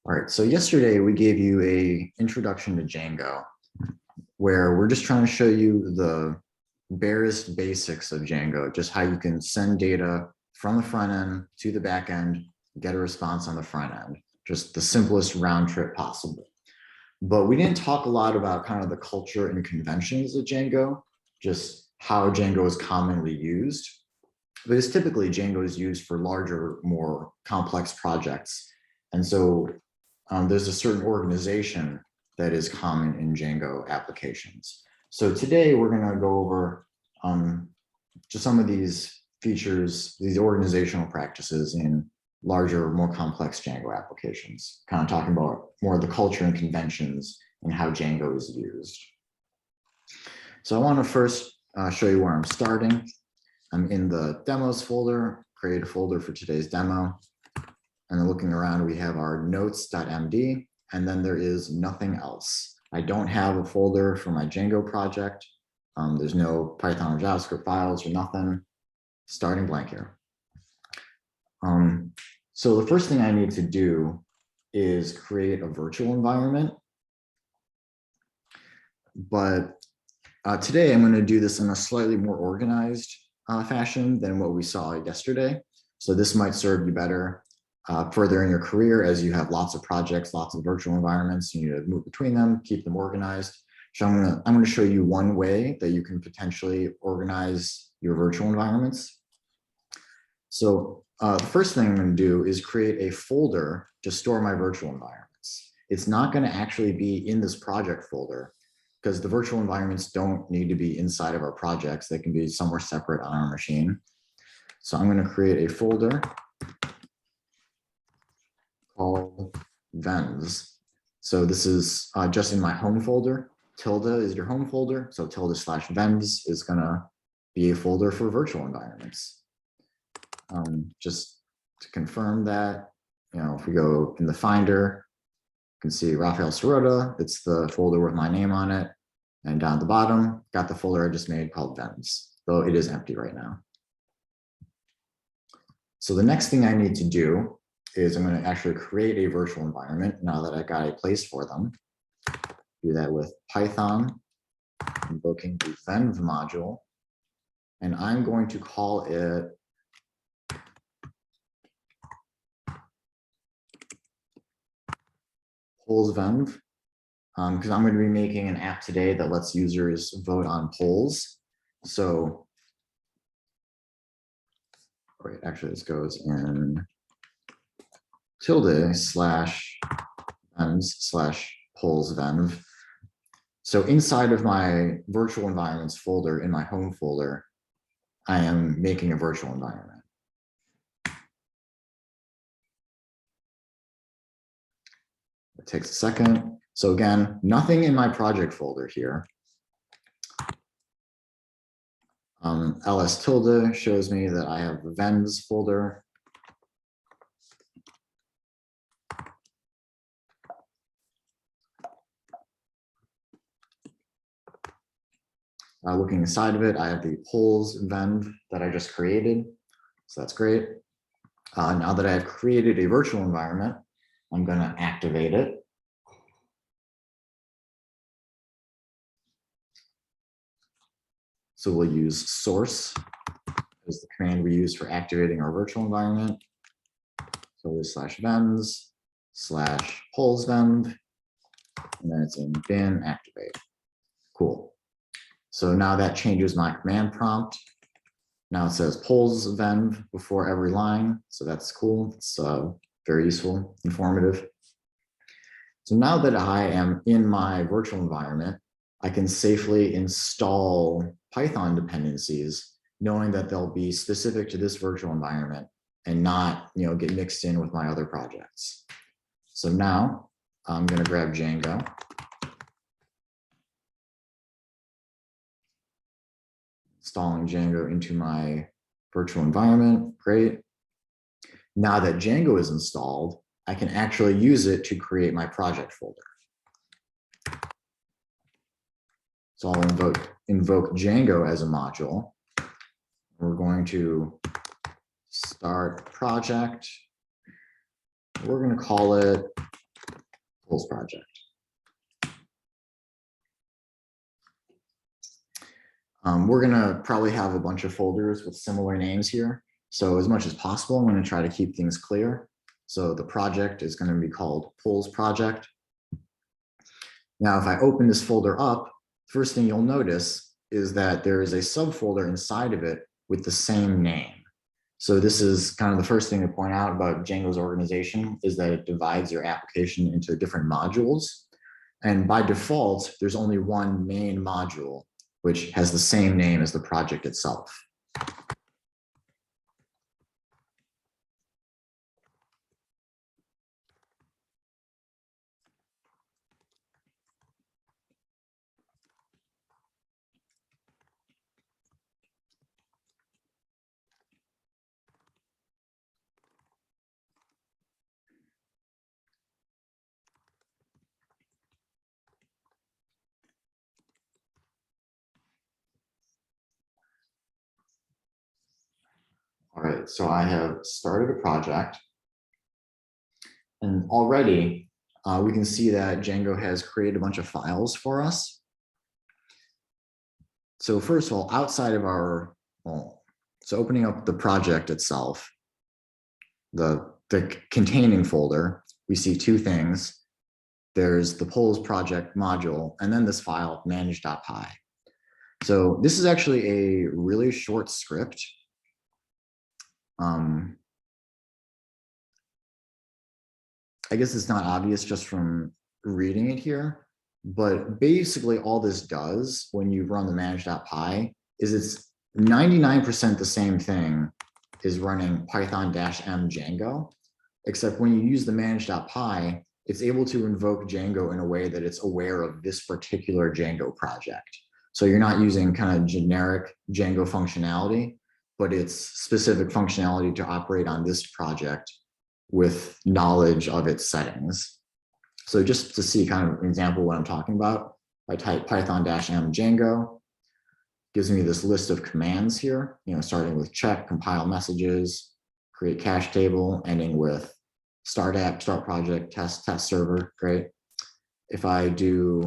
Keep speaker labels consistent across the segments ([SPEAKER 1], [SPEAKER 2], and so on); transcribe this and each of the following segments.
[SPEAKER 1] All right, so yesterday we gave you a introduction to Django, where we're just trying to show you the barest basics of Django, just how you can send data from the front end to the back end, get a response on the front end, just the simplest round trip possible. But we didn't talk a lot about kind of the culture and conventions of Django, just how Django is commonly used. But it's typically Django is used for larger, more complex projects. And so there's a certain organization that is common in Django applications. So today we're going to go over just some of these features, these organizational practices in larger, more complex Django applications, kind of talking about more of the culture and conventions and how Django is used. So I want to first show you where I'm starting. I'm in the demos folder, create a folder for today's demo. And then looking around, we have our notes.md, and then there is nothing else. I don't have a folder for my Django project. There's no Python or JavaScript files or nothing. Starting blank here. So the first thing I need to do is create a virtual environment. But today I'm going to do this in a slightly more organized fashion than what we saw yesterday. So this might serve you better further in your career as you have lots of projects, lots of virtual environments. You need to move between them, keep them organized. So I'm going to show you one way that you can potentially organize your virtual environments. So the first thing I'm going to do is create a folder to store my virtual environments. It's not going to actually be in this project folder because the virtual environments don't need to be inside of our projects. They can be somewhere separate on our machine. So I'm going to create a folder called Vens. So this is just in my home folder. Tilde is your home folder. So tilde/Vens is going to be a folder for virtual environments. Just to confirm that, if we go in the Finder, you can see Rafael Sirota. It's the folder with my name on it. And down at the bottom, got the folder I just made called Vens, though it is empty right now. So the next thing I need to do is I'm going to actually create a virtual environment now that I got a place for them. Do that with Python, invoking the venv module, and I'm going to call it polls_venv because I'm going to be making an app today that lets users vote on polls. So, wait, actually this goes in tilde/venv/polls_venv. So inside of my virtual environments folder in my home folder, I am making a virtual environment. It takes a second. So again, nothing in my project folder here. ls tilde shows me that I have the Vens folder. Looking inside of it, I have the polls_venv that I just created. So that's great. Now that I've created a virtual environment, I'm going to activate it. So we'll use source as the command we use for activating our virtual environment. So /vens/polls_venv, and then it's in bin activate. Cool. So now that changes my command prompt. Now it says polls_venv before every line. So that's cool. It's very useful, informative. So now that I am in my virtual environment, I can safely install Python dependencies, knowing that they'll be specific to this virtual environment and not, get mixed in with my other projects. So now I'm going to grab Django. Installing Django into my virtual environment. Great. Now that Django is installed, I can actually use it to create my project folder. So I'll invoke Django as a module. We're going to start project. We're going to call it polls project. We're gonna probably have a bunch of folders with similar names here. So as much as possible, I'm gonna try to keep things clear. So the project is gonna be called polls project. Now, if I open this folder up, first thing you'll notice is that there is a subfolder inside of it with the same name. So this is kind of the first thing to point out about Django's organization is that it divides your application into different modules. And by default, there's only one main module, which has the same name as the project itself. All right, so I have started a project. And already we can see that Django has created a bunch of files for us. So first of all, outside of our, so opening up the project itself, the containing folder, we see two things. There's the polls project module, and then this file manage.py. So this is actually a really short script. I guess it's not obvious just from reading it here, but basically all this does when you run the manage.py is it's 99% the same thing as running python-m Django, except when you use the manage.py, it's able to invoke Django in a way that it's aware of this particular Django project. So you're not using kind of generic Django functionality, but it's specific functionality to operate on this project with knowledge of its settings. So just to see kind of an example of what I'm talking about, I type python-m Django, gives me this list of commands here, starting with check, compile messages, create cache table, ending with start app, start project, test server, great. If I do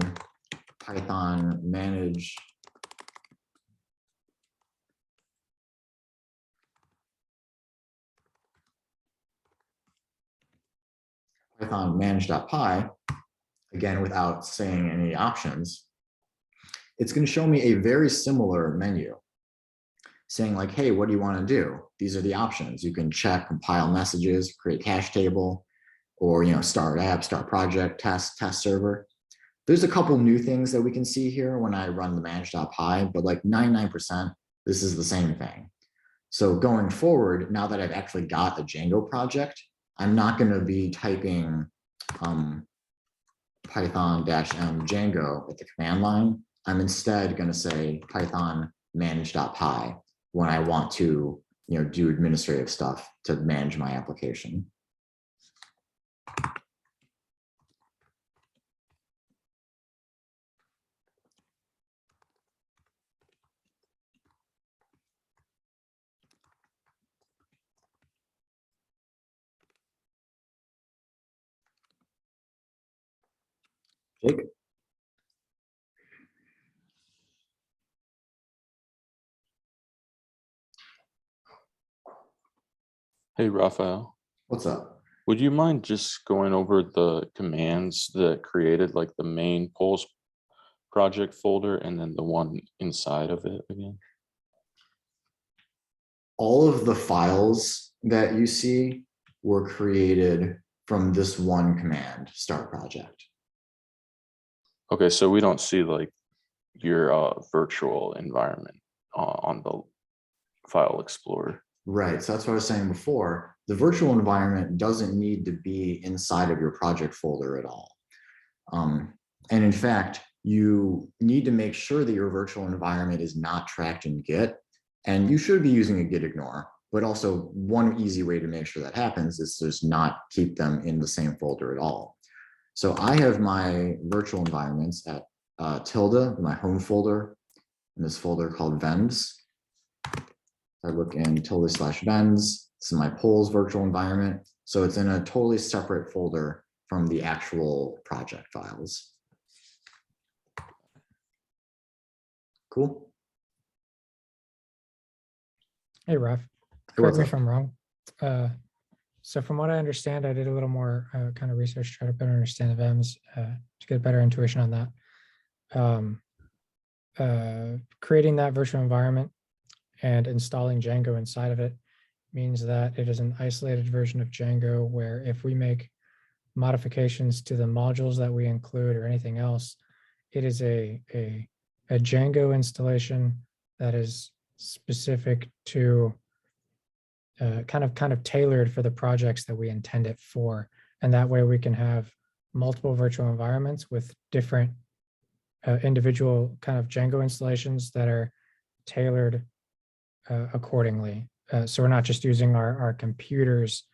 [SPEAKER 1] python manage python manage.py, again, without saying any options, it's going to show me a very similar menu saying like, hey, what do you want to do? These are the options. You can check, compile messages, create cache table, or start app, start project, test server. There's a couple new things that we can see here when I run the manage.py, but like 99%, this is the same thing. So going forward, now that I've actually got a Django project, I'm not going to be typing python-m Django at the command line. I'm instead going to say python manage.py when I want to do administrative stuff to manage my application. Jake?
[SPEAKER 2] Hey, Raphael,
[SPEAKER 1] What's up?
[SPEAKER 2] would you mind just going over the commands that created like the main polls project folder and then the one inside of it again?
[SPEAKER 1] All of the files that you see were created from this one command, start project.
[SPEAKER 2] Okay, so we don't see like your virtual environment on the file explorer.
[SPEAKER 1] Right, so that's what I was saying before. The virtual environment doesn't need to be inside of your project folder at all. And in fact, you need to make sure that your virtual environment is not tracked in Git. And you should be using a git ignore, but also one easy way to make sure that happens is to just not keep them in the same folder at all. So I have my virtual environments at tilde, my home folder, in this folder called vends. I look in tilde/vends. This is my polls virtual environment. So it's in a totally separate folder from the actual project files. Cool.
[SPEAKER 3] Hey, Raf,
[SPEAKER 1] Hey,
[SPEAKER 3] correct
[SPEAKER 1] what's
[SPEAKER 3] me
[SPEAKER 1] up?
[SPEAKER 3] if I'm wrong. So from what I understand, I did a little more kind of research, try to better understand the VEMs to get a better intuition on that. Creating that virtual environment and installing Django inside of it means that it is an isolated version of Django where if we make modifications to the modules that we include or anything else, it is a Django installation that is specific to kind of tailored for the projects that we intend it for. And that way we can have multiple virtual environments with different individual kind of Django installations that are tailored accordingly. So we're not just using our computer's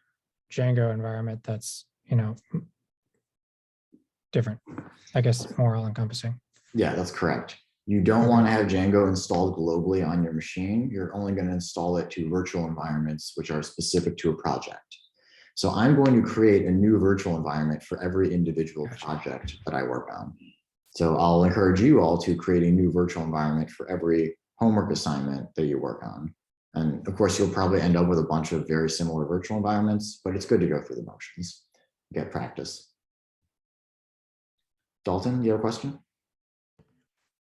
[SPEAKER 3] Django environment that's, different, I guess, more all encompassing.
[SPEAKER 1] Yeah, that's correct. You don't want to have Django installed globally on your machine. You're only going to install it to virtual environments, which are specific to a project. So I'm going to create a new virtual environment for every individual project that I work on. So I'll encourage you all to create a new virtual environment for every homework assignment that you work on. And of course, you'll probably end up with a bunch of very similar virtual environments, but it's good to go through the motions, get practice. Dalton, do you have a question?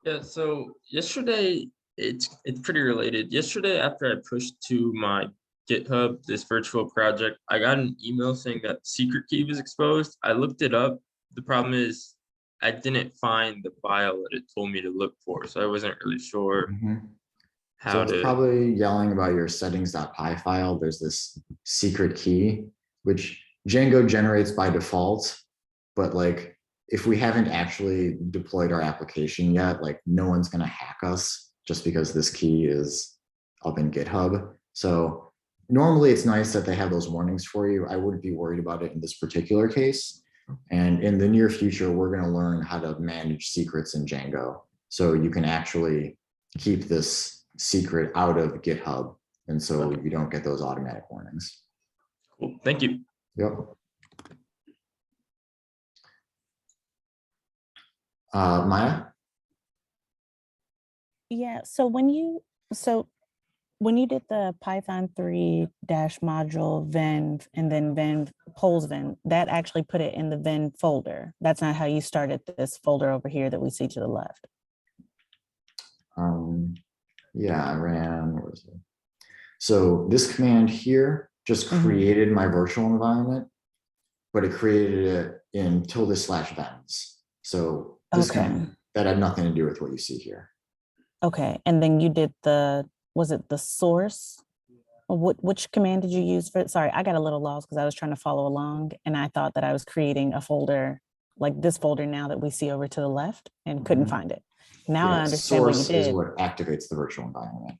[SPEAKER 4] Yeah, so yesterday, it's pretty related. Yesterday, after I pushed to my GitHub this virtual project, I got an email saying that secret key was exposed. I looked it up. The problem is I didn't find the file that it told me to look for, so I wasn't really sure how
[SPEAKER 1] So it's
[SPEAKER 4] to.
[SPEAKER 1] probably yelling about your settings.py file. There's this secret key, which Django generates by default, but like, if we haven't actually deployed our application yet, like no one's going to hack us just because this key is up in GitHub. So normally it's nice that they have those warnings for you. I wouldn't be worried about it in this particular case. And in the near future, we're going to learn how to manage secrets in Django. So you can actually keep this secret out of GitHub. And so you don't get those automatic warnings.
[SPEAKER 4] Cool. Thank you.
[SPEAKER 1] Yep. Maya?
[SPEAKER 5] Yeah, so when you did the Python 3 dash module venv and then venv polls venv, that actually put it in the venv folder. That's not how you started this folder over here that we see to the left.
[SPEAKER 1] Yeah, I ran, where is it? So this command here just created my virtual environment, but it created it in /venv. So this command, that had nothing to do with what you see here.
[SPEAKER 5] Okay, and then you did was it the source? Which command did you use for it? Sorry, I got a little lost because I was trying to follow along and I thought that I was creating a folder like this folder now that we see over to the left and couldn't find it. Now I understand what you did.
[SPEAKER 1] Source is what activates the virtual environment.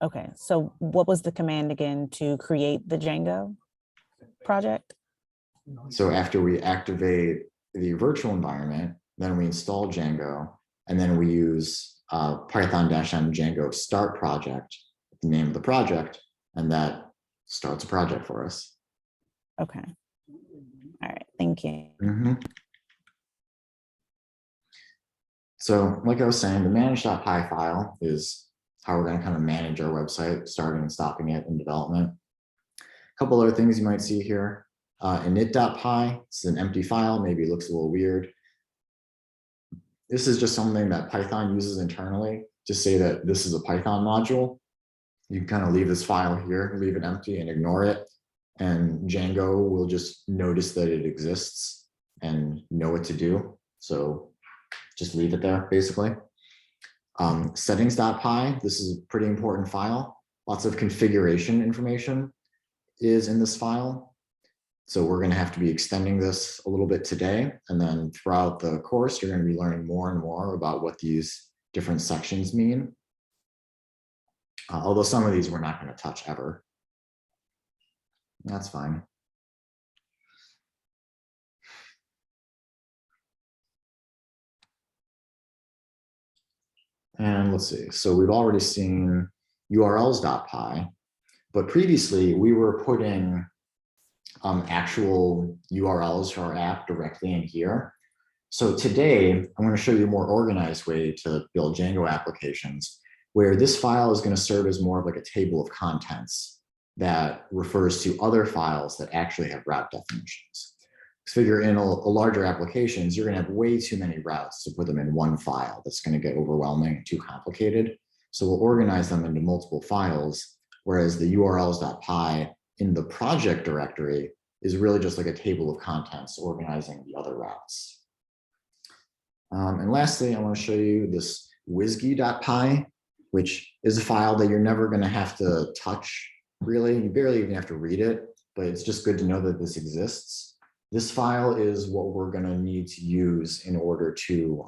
[SPEAKER 5] Okay, so what was the command again to create the Django project?
[SPEAKER 1] So after we activate the virtual environment, then we install Django, and then we use Python-m Django start project, the name of the project, and that starts a project for us.
[SPEAKER 5] Okay. All right, thank you.
[SPEAKER 1] So like I was saying, the manage.py file is how we're going to kind of manage our website, starting and stopping it in development. A couple other things you might see here. Init.py, it's an empty file, maybe it looks a little weird. This is just something that Python uses internally to say that this is a Python module. You can kind of leave this file here, leave it empty and ignore it. And Django will just notice that it exists and know what to do. So just leave it there, basically. Settings.py, this is a pretty important file. Lots of configuration information is in this file. So we're going to have to be extending this a little bit today. And then throughout the course, you're going to be learning more and more about what these different sections mean. Although some of these we're not going to touch ever. That's fine. And let's see. So we've already seen urls.py, but previously we were putting actual URLs for our app directly in here. So today, I'm going to show you a more organized way to build Django applications, where this file is going to serve as more of like a table of contents that refers to other files that actually have route definitions. Figure in a larger applications, you're going to have way too many routes to put them in one file. That's going to get overwhelming and too complicated. So we'll organize them into multiple files, whereas the urls.py in the project directory is really just like a table of contents organizing the other routes. And lastly, I want to show you this wizgy.py, which is a file that you're never going to have to touch, really. You barely even have to read it, but it's just good to know that this exists. This file is what we're going to need to use in order to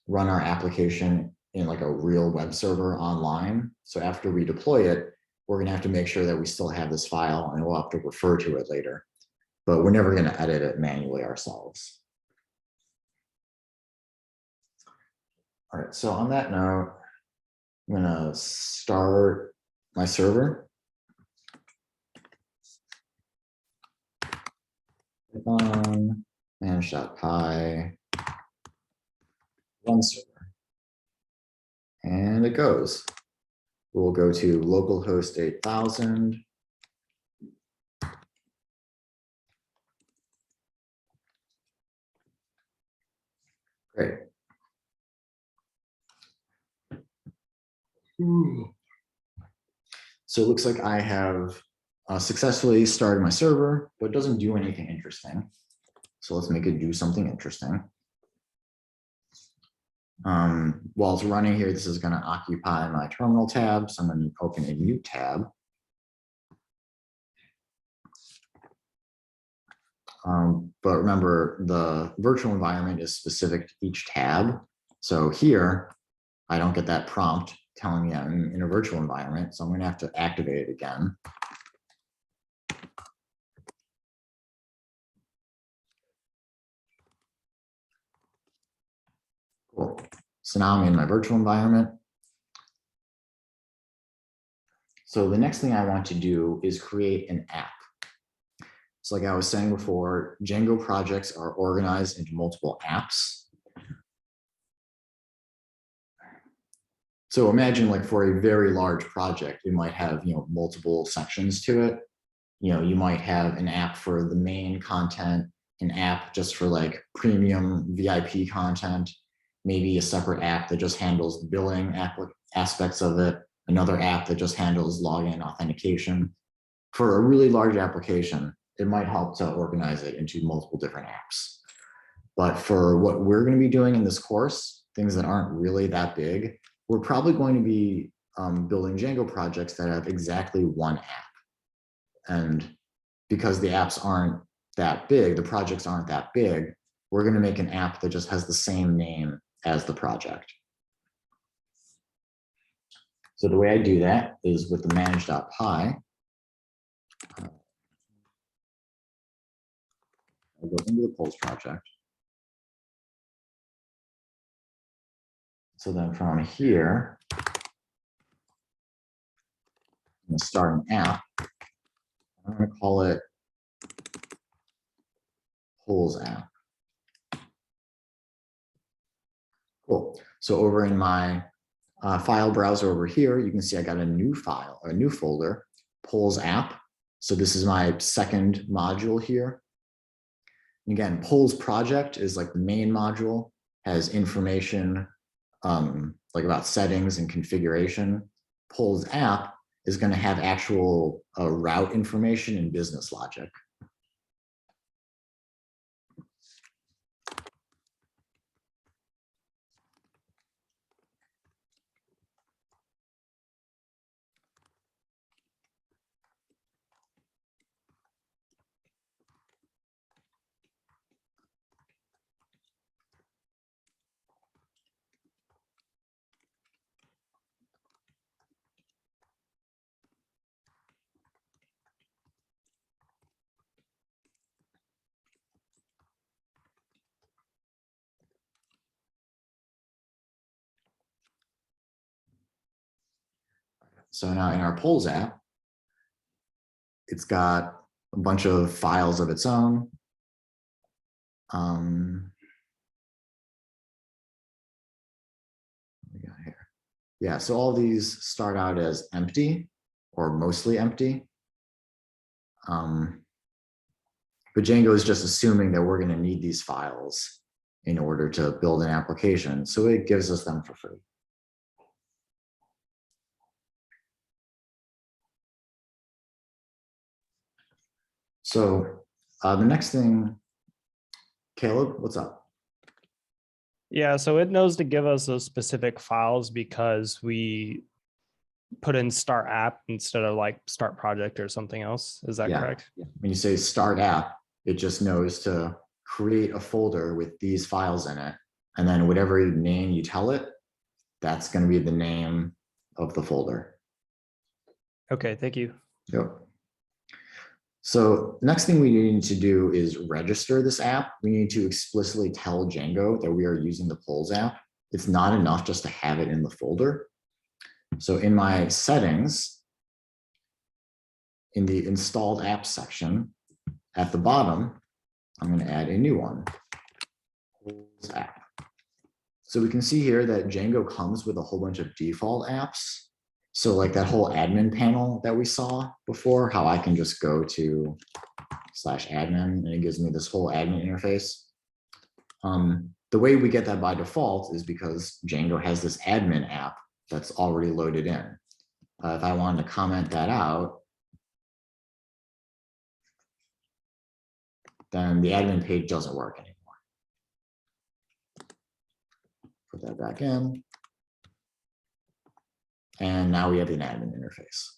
[SPEAKER 1] run our application in like a real web server online. So after we deploy it, we're going to have to make sure that we still have this file, and we'll have to refer to it later. But we're never going to edit it manually ourselves. All right, so on that note, I'm going to start my server. Manage.py run server, and it goes. We'll go to localhost 8000. Great. So it looks like I have successfully started my server, but it doesn't do anything interesting. So let's make it do something interesting. While it's running here, this is going to occupy my terminal tab. So I'm going to open a new tab. But remember, the virtual environment is specific to each tab. So here, I don't get that prompt telling me I'm in a virtual environment. So I'm going to have to activate it again. Cool. So now I'm in my virtual environment. So the next thing I want to do is create an app. So like I was saying before, Django projects are organized into multiple apps. So imagine like for a very large project, it might have, multiple sections to it. You might have an app for the main content, an app just for like premium VIP content, maybe a separate app that just handles the billing aspects of it, another app that just handles login authentication. For a really large application, it might help to organize it into multiple different apps. But for what we're going to be doing in this course, things that aren't really that big, we're probably going to be building Django projects that have exactly one app. And because the apps aren't that big, the projects aren't that big, we're going to make an app that just has the same name as the project. So the way I do that is with the manage.py. I'll go into the polls project. So then from here, I'm going to start an app. I'm going to call it polls app. Cool. So over in my file browser over here, you can see I got a new file, a new folder, polls app. So this is my second module here. And again, polls project is like the main module, has information like about settings and configuration. Polls app is going to have actual route information and business logic. So now in our polls app, it's got a bunch of files of its own. What we got here? Yeah, so all these start out as empty or mostly empty. But Django is just assuming that we're going to need these files in order to build an application. So it gives us them for free. So the next thing, Caleb, what's up?
[SPEAKER 6] Yeah, so it knows to give us those specific files because we put in start app instead of like start project or something else. Is that
[SPEAKER 1] Yeah.
[SPEAKER 6] correct?
[SPEAKER 1] When you say start app, it just knows to create a folder with these files in it. And then whatever name you tell it, that's going to be the name of the folder.
[SPEAKER 6] Okay, thank you.
[SPEAKER 1] Yep. So the next thing we need to do is register this app. We need to explicitly tell Django that we are using the polls app. It's not enough just to have it in the folder. So in my settings, in the installed apps section, at the bottom, I'm going to add a new one, polls app. So we can see here that Django comes with a whole bunch of default apps. So like that whole admin panel that we saw before, how I can just go to /admin and it gives me this whole admin interface. The way we get that by default is because Django has this admin app that's already loaded in. If I wanted to comment that out, then the admin page doesn't work anymore. Put that back in. And now we have an admin interface.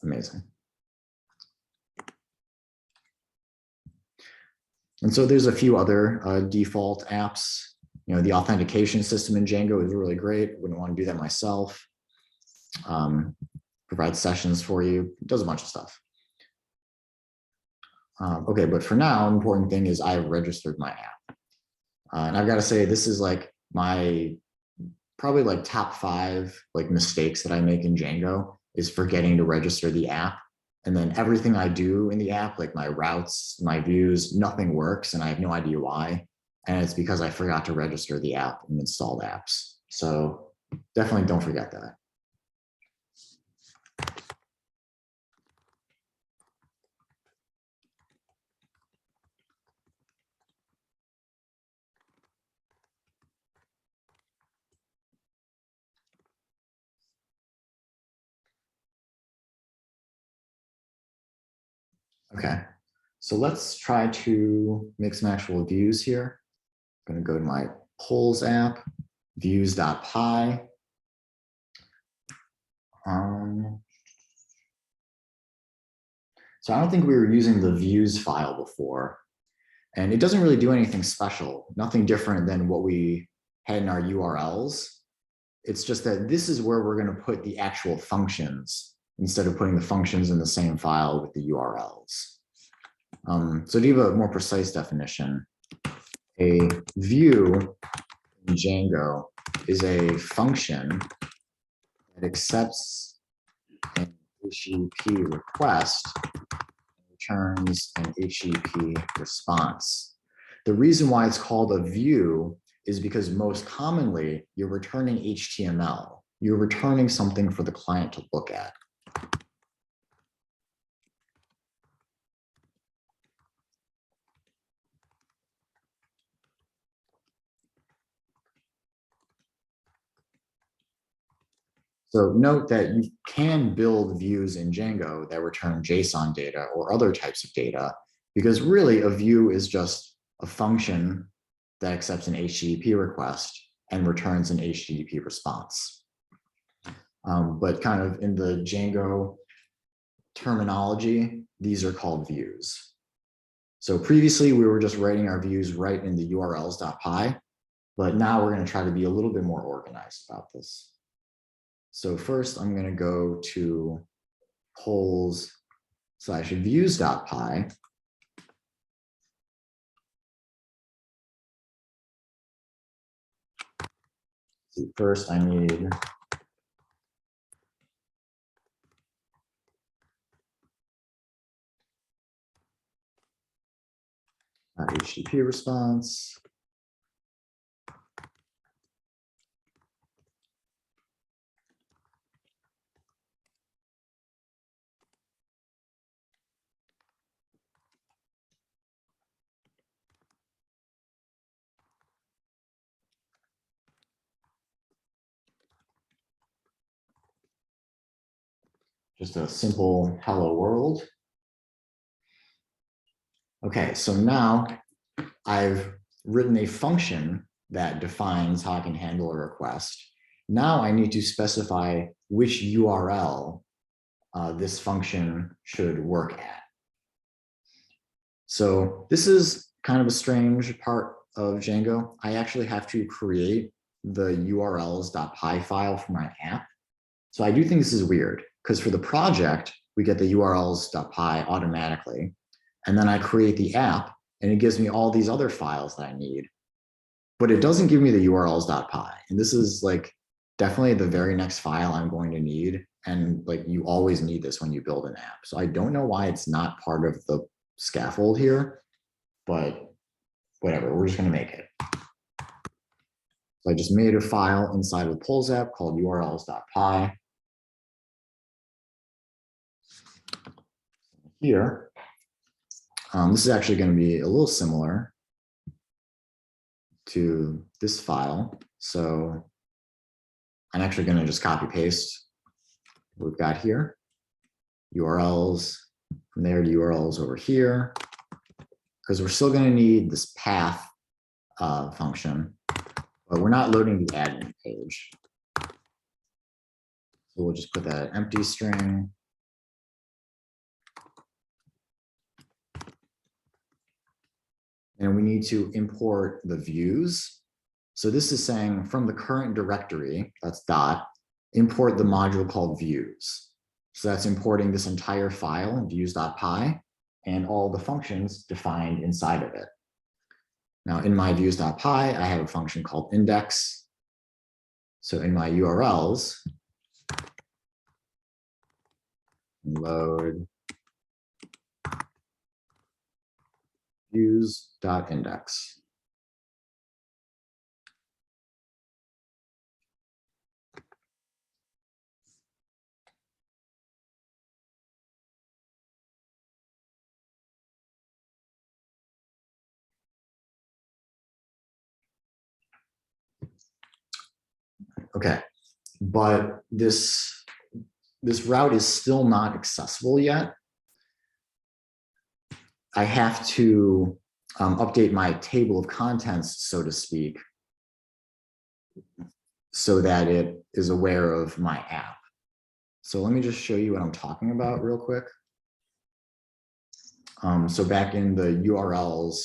[SPEAKER 1] Amazing. And so there's a few other default apps. You know, the authentication system in Django is really great. Wouldn't want to do that myself. Provides sessions for you. It does a bunch of stuff. Okay, but for now, an important thing is I've registered my app. And I've got to say, this is like my probably like top 5 like mistakes that I make in Django is forgetting to register the app. And then everything I do in the app, like my routes, my views, nothing works. And I have no idea why. And it's because I forgot to register the app in installed apps. So definitely don't forget that. Okay, so let's try to make some actual views here. I'm going to go to my polls app, views.py. So I don't think we were using the views file before, and it doesn't really do anything special, nothing different than what we had in our URLs. It's just that this is where we're going to put the actual functions instead of putting the functions in the same file with the URLs. So to give a more precise definition, a view in Django is a function that accepts an HTTP request and returns an HTTP response. The reason why it's called a view is because most commonly you're returning HTML. You're returning something for the client to look at. So note that you can build views in Django that return JSON data or other types of data, because really a view is just a function that accepts an HTTP request and returns an HTTP response. But kind of in the Django terminology, these are called views. So previously we were just writing our views right in the urls.py, but now we're going to try to be a little bit more organized about this. So first I'm going to go to polls/views.py. First I need HTTP response. Just a simple hello world. Okay, so now I've written a function that defines how I can handle a request. Now I need to specify which URL this function should work at. So this is kind of a strange part of Django. I actually have to create the urls.py file for my app. So I do think this is weird because for the project, we get the urls.py automatically. And then I create the app and it gives me all these other files that I need. But it doesn't give me the urls.py. And this is like definitely the very next file I'm going to need. And like you always need this when you build an app. So I don't know why it's not part of the scaffold here, but whatever, we're just going to make it. So I just made a file inside of the polls app called urls.py. Here, this is actually going to be a little similar to this file. So I'm actually going to just copy paste what we've got here. URLs from there to URLs over here, because we're still going to need this path function, but we're not loading the admin page. So we'll just put that empty string. And we need to import the views. So this is saying from the current directory, that's dot, import the module called views. So that's importing this entire file, views.py, and all the functions defined inside of it. Now in my views.py, I have a function called index. So in my URLs, load views.index. Okay, but this route is still not accessible yet. I have to update my table of contents, so to speak, so that it is aware of my app. So let me just show you what I'm talking about real quick. So back in the URLs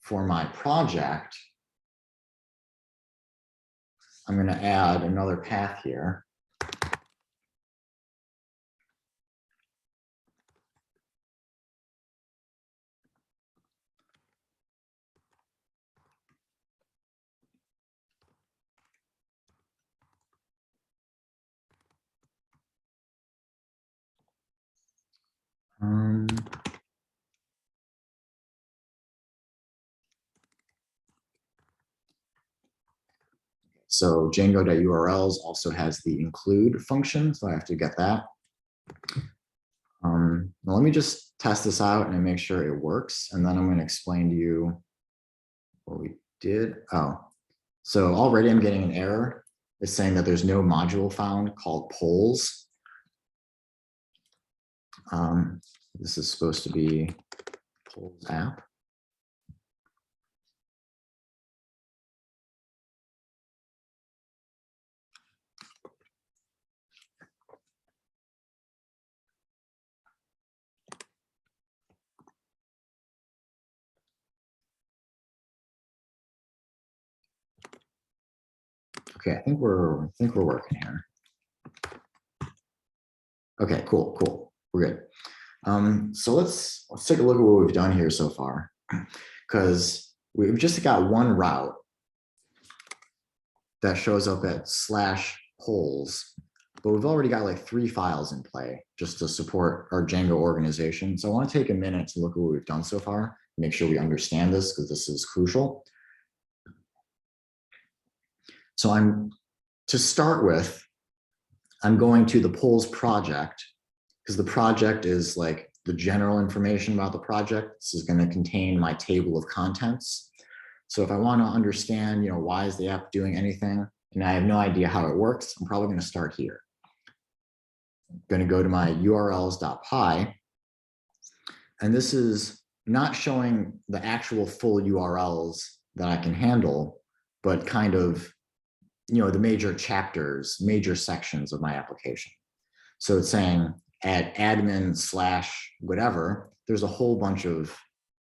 [SPEAKER 1] for my project, I'm going to add another path here. So Django.urls also has the include function, so I have to get that. Now let me just test this out and make sure it works, and then I'm going to explain to you what we did. Oh, so already I'm getting an error. It's saying that there's no module found called polls. This is supposed to be polls app. Okay, I think we're working here. Okay, cool. We're good. So let's take a look at what we've done here so far, because we've just got one route that shows up at /polls, but we've already got like 3 files in play just to support our Django organization. So I want to take a minute to look at what we've done so far, make sure we understand this because this is crucial. So to start with, I'm going to the polls project because the project is like the general information about the project. This is going to contain my table of contents. So if I want to understand, why is the app doing anything, and I have no idea how it works, I'm probably going to start here. I'm going to go to my urls.py, and this is not showing the actual full URLs that I can handle, but kind of, the major chapters, major sections of my application. So it's saying at admin/whatever, there's a whole bunch of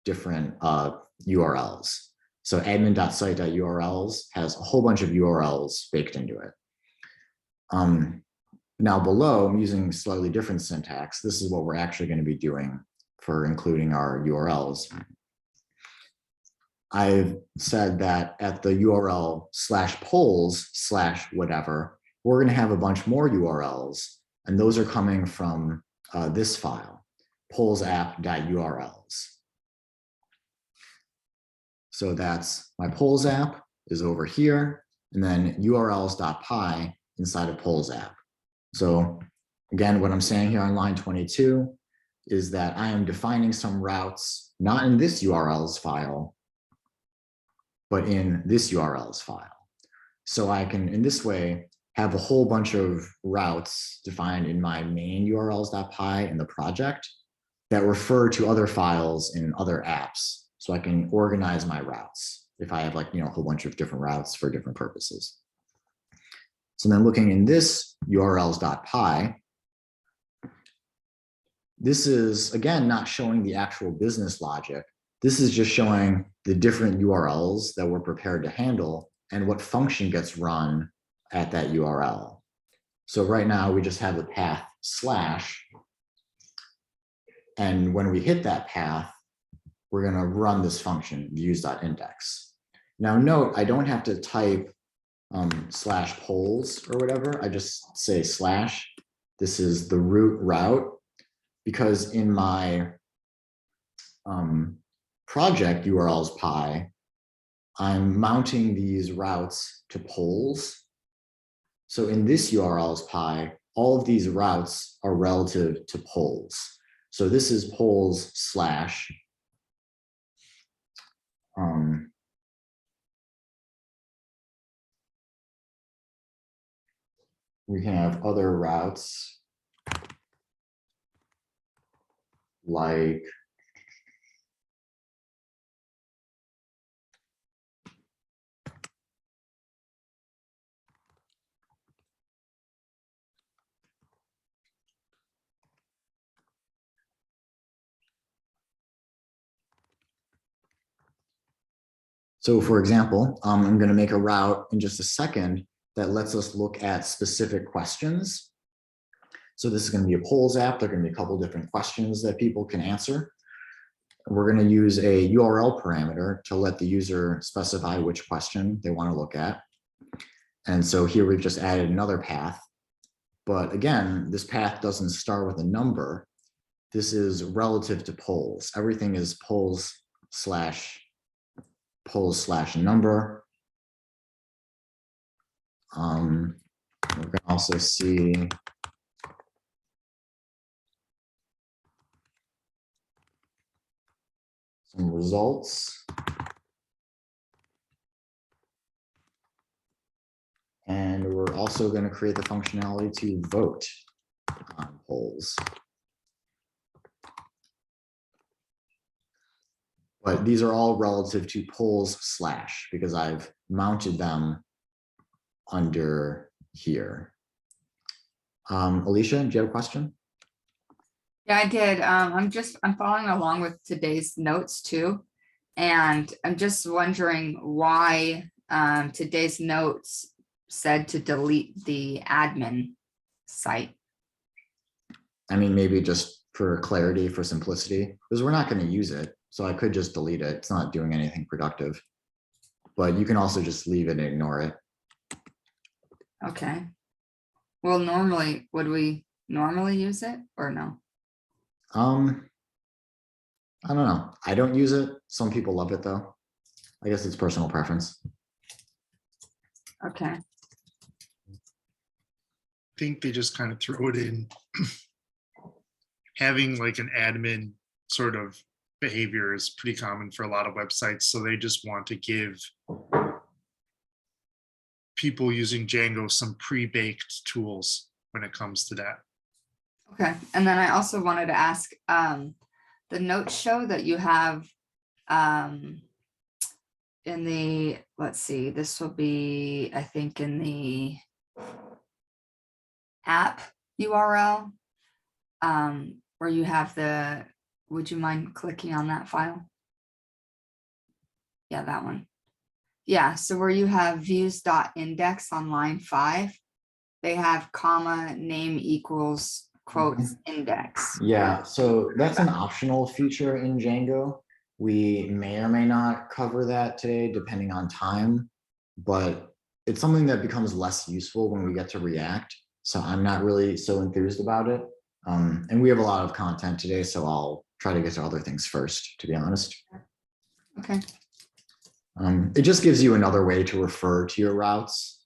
[SPEAKER 1] different URLs. So admin.site.urls has a whole bunch of URLs baked into it. Now below, I'm using slightly different syntax. This is what we're actually going to be doing for including our URLs. I've said that at the URL /polls/whatever, we're going to have a bunch more URLs, and those are coming from this file, pollsapp.urls. So that's my polls app is over here, and then urls.py inside of polls app. So again, what I'm saying here on line 22 is that I am defining some routes, not in this URLs file, but in this URLs file. So I can, in this way, have a whole bunch of routes defined in my main urls.py in the project that refer to other files in other apps. So I can organize my routes if I have a whole bunch of different routes for different purposes. So then looking in this urls.py, this is, again, not showing the actual business logic. This is just showing the different URLs that we're prepared to handle and what function gets run at that URL. So right now we just have the path /, and when we hit that path, we're going to run this function, views.index. Now note, I don't have to type /polls or whatever. I just say /. This is the root route, because in my project URLs py, I'm mounting these routes to polls. So in this URLs py, all of these routes are relative to polls. So this is polls /. We can have other routes like so for example, I'm going to make a route in just a second that lets us look at specific questions. So this is going to be a polls app. There are going to be a couple different questions that people can answer. We're going to use a URL parameter to let the user specify which question they want to look at. And so here we've just added another path. But again, this path doesn't start with a number. This is relative to polls. Everything is polls/number. We're going to also see some results. And we're also going to create the functionality to vote on polls. But these are all relative to polls/ because I've mounted them under here. Alicia, do you have a question?
[SPEAKER 7] Yeah, I did. I'm following along with today's notes too. And I'm just wondering why today's notes said to delete the admin site.
[SPEAKER 1] I mean, maybe just for clarity, for simplicity, because we're not going to use it. So I could just delete it. It's not doing anything productive. But you can also just leave it and ignore it.
[SPEAKER 7] Okay. Well, would we normally use it or no?
[SPEAKER 1] I don't know. I don't use it. Some people love it though. I guess it's personal preference.
[SPEAKER 7] Okay,
[SPEAKER 8] I think they just kind of throw it in. Having like an admin sort of behavior is pretty common for a lot of websites. So they just want to give people using Django some pre-baked tools when it comes to that.
[SPEAKER 7] okay. And then I also wanted to ask, the notes show that you have in the, let's see, this will be, I think, in the app URL, where you have the, would you mind clicking on that file? Yeah, that one. Yeah, so where you have views.index on line 5, they have comma name equals quotes index.
[SPEAKER 1] Yeah, so that's an optional feature in Django. We may or may not cover that today, depending on time, but it's something that becomes less useful when we get to React. So I'm not really so enthused about it. And we have a lot of content today, so I'll try to get to other things first, to be honest.
[SPEAKER 7] Okay,
[SPEAKER 1] It just gives you another way to refer to your routes,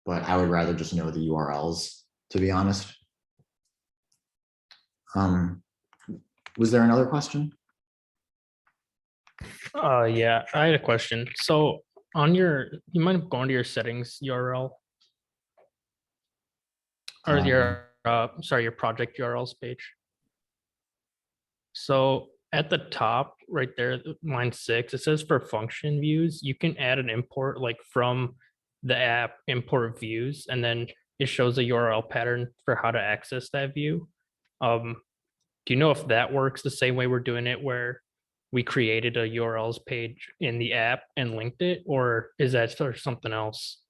[SPEAKER 1] but I would rather just know the URLs, to be honest. Was there another question?
[SPEAKER 9] Yeah, I had a question. So on your, you might have gone to your settings URL or your, sorry, your project URLs page. So at the top, right there, line 6, it says for function views, you can add an import like from the app import views, and then it shows a URL pattern for how to access that view. Do you know if that works the same way we're doing it, where we created a URLs page in the app and linked it, or is that sort of something else?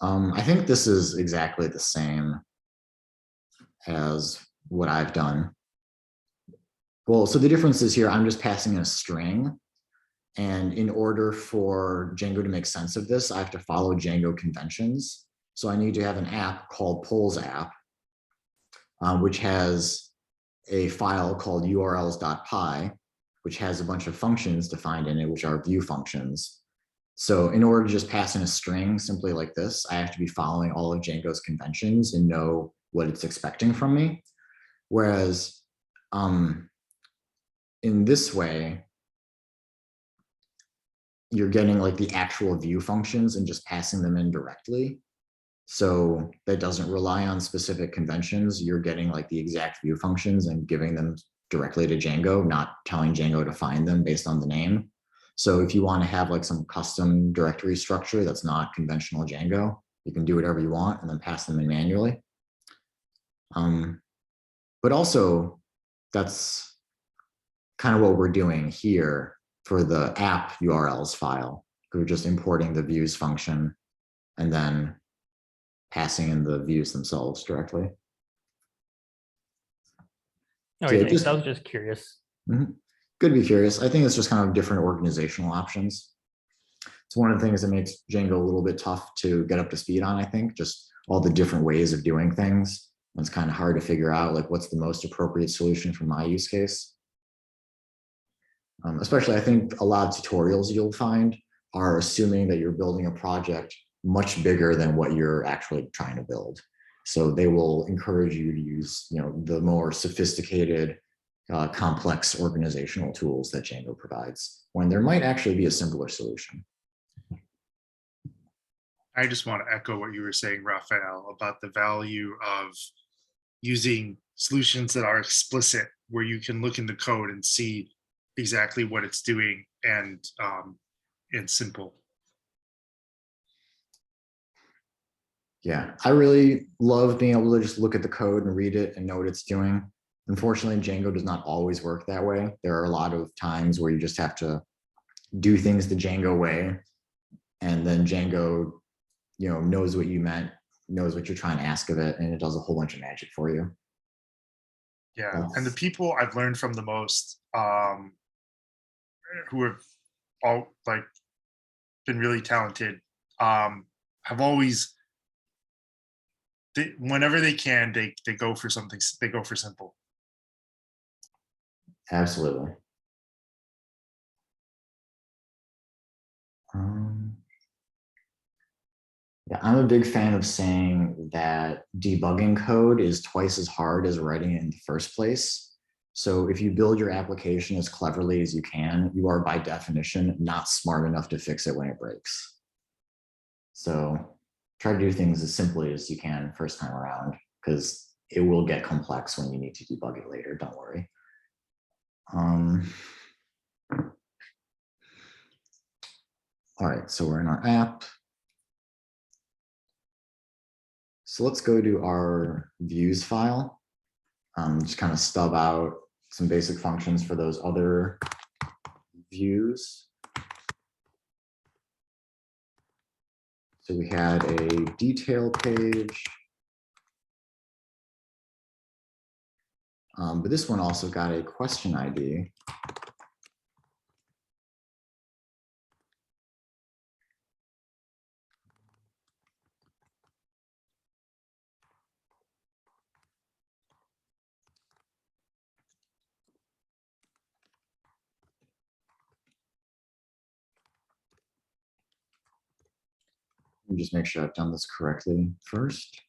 [SPEAKER 1] I think this is exactly the same as what I've done. Well, so the difference is here, I'm just passing in a string. And in order for Django to make sense of this, I have to follow Django conventions. So I need to have an app called polls app, which has a file called urls.py, which has a bunch of functions defined in it, which are view functions. So in order to just pass in a string simply like this, I have to be following all of Django's conventions and know what it's expecting from me. Whereas in this way, you're getting like the actual view functions and just passing them in directly. So that doesn't rely on specific conventions. You're getting like the exact view functions and giving them directly to Django, not telling Django to find them based on the name. So if you want to have like some custom directory structure that's not conventional Django, you can do whatever you want and then pass them in manually. But also that's kind of what we're doing here for the app URLs file. We're just importing the views function and then passing in the views themselves directly.
[SPEAKER 9] Oh,
[SPEAKER 1] So
[SPEAKER 9] yeah,
[SPEAKER 1] just-
[SPEAKER 9] I was just curious.
[SPEAKER 1] Could be curious. I think it's just kind of different organizational options. It's one of the things that makes Django a little bit tough to get up to speed on, I think, just all the different ways of doing things. It's kind of hard to figure out like what's the most appropriate solution for my use case. Especially, I think a lot of tutorials you'll find are assuming that you're building a project much bigger than what you're actually trying to build. So they will encourage you to use, the more sophisticated, complex organizational tools that Django provides, when there might actually be a simpler solution.
[SPEAKER 8] I just want to echo what you were saying, Raphael, about the value of using solutions that are explicit, where you can look in the code and see exactly what it's doing and simple.
[SPEAKER 1] Yeah, I really love being able to just look at the code and read it and know what it's doing. Unfortunately, Django does not always work that way. There are a lot of times where you just have to do things the Django way, and then Django, knows what you meant, knows what you're trying to ask of it, and it does a whole bunch of magic for you.
[SPEAKER 8] Yeah, and the people I've learned from the most, who have all been really talented, have always whenever they can, they go for something, they go for simple.
[SPEAKER 1] Absolutely. Yeah, I'm a big fan of saying that debugging code is twice as hard as writing it in the first place. So if you build your application as cleverly as you can, you are by definition not smart enough to fix it when it breaks. So try to do things as simply as you can first time around, because it will get complex when you need to debug it later, don't worry. All right, so we're in our app. So let's go to our views file. Just kind of stub out some basic functions for those other views. So we had a detail page. But this one also got a question ID. Let me just make sure I've done this correctly first.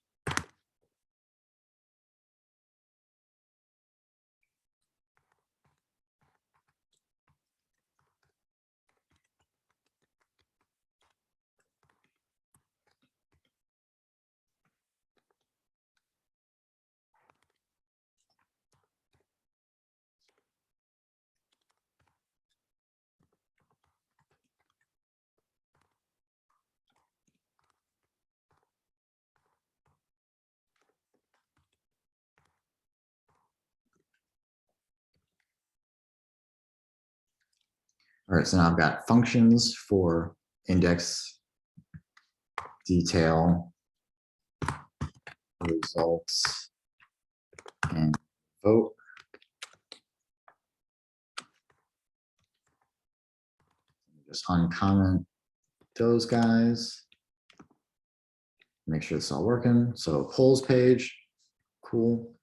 [SPEAKER 1] All right, so now I've got functions for index, detail, results, and vote. Just uncomment those guys. Make sure it's all working. So polls page, cool.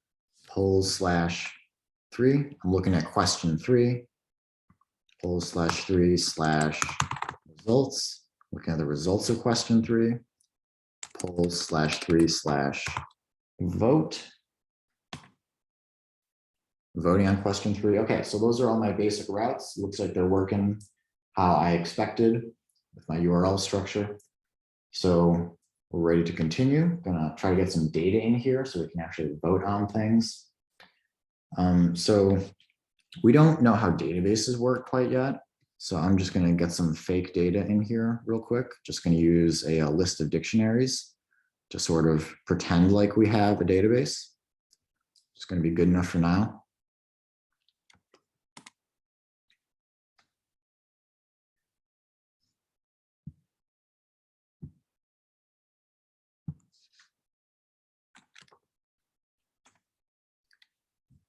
[SPEAKER 1] Polls /3. I'm looking at question 3. Polls /3/results. Looking at the results of question 3. Polls /3/vote. Voting on question 3. Okay, so those are all my basic routes. Looks like they're working how I expected with my URL structure. So we're ready to continue. Gonna try to get some data in here so we can actually vote on things. So we don't know how databases work quite yet. So I'm just gonna get some fake data in here real quick. Just gonna use a list of dictionaries to sort of pretend like we have a database. It's gonna be good enough for now.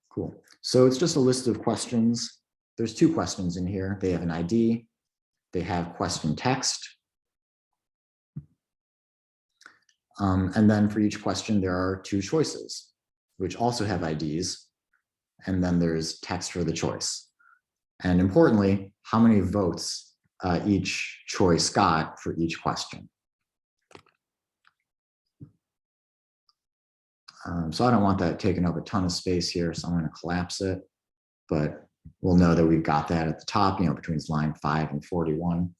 [SPEAKER 1] Cool. So it's just a list of questions. There's 2 questions in here. They have an ID. They have question text. And then for each question, there are 2 choices, which also have IDs. And then there's text for the choice. And importantly, how many votes each choice got for each question. So I don't want that taking up a ton of space here, so I'm going to collapse it. But we'll know that we've got that at the top, between line 5 and 41.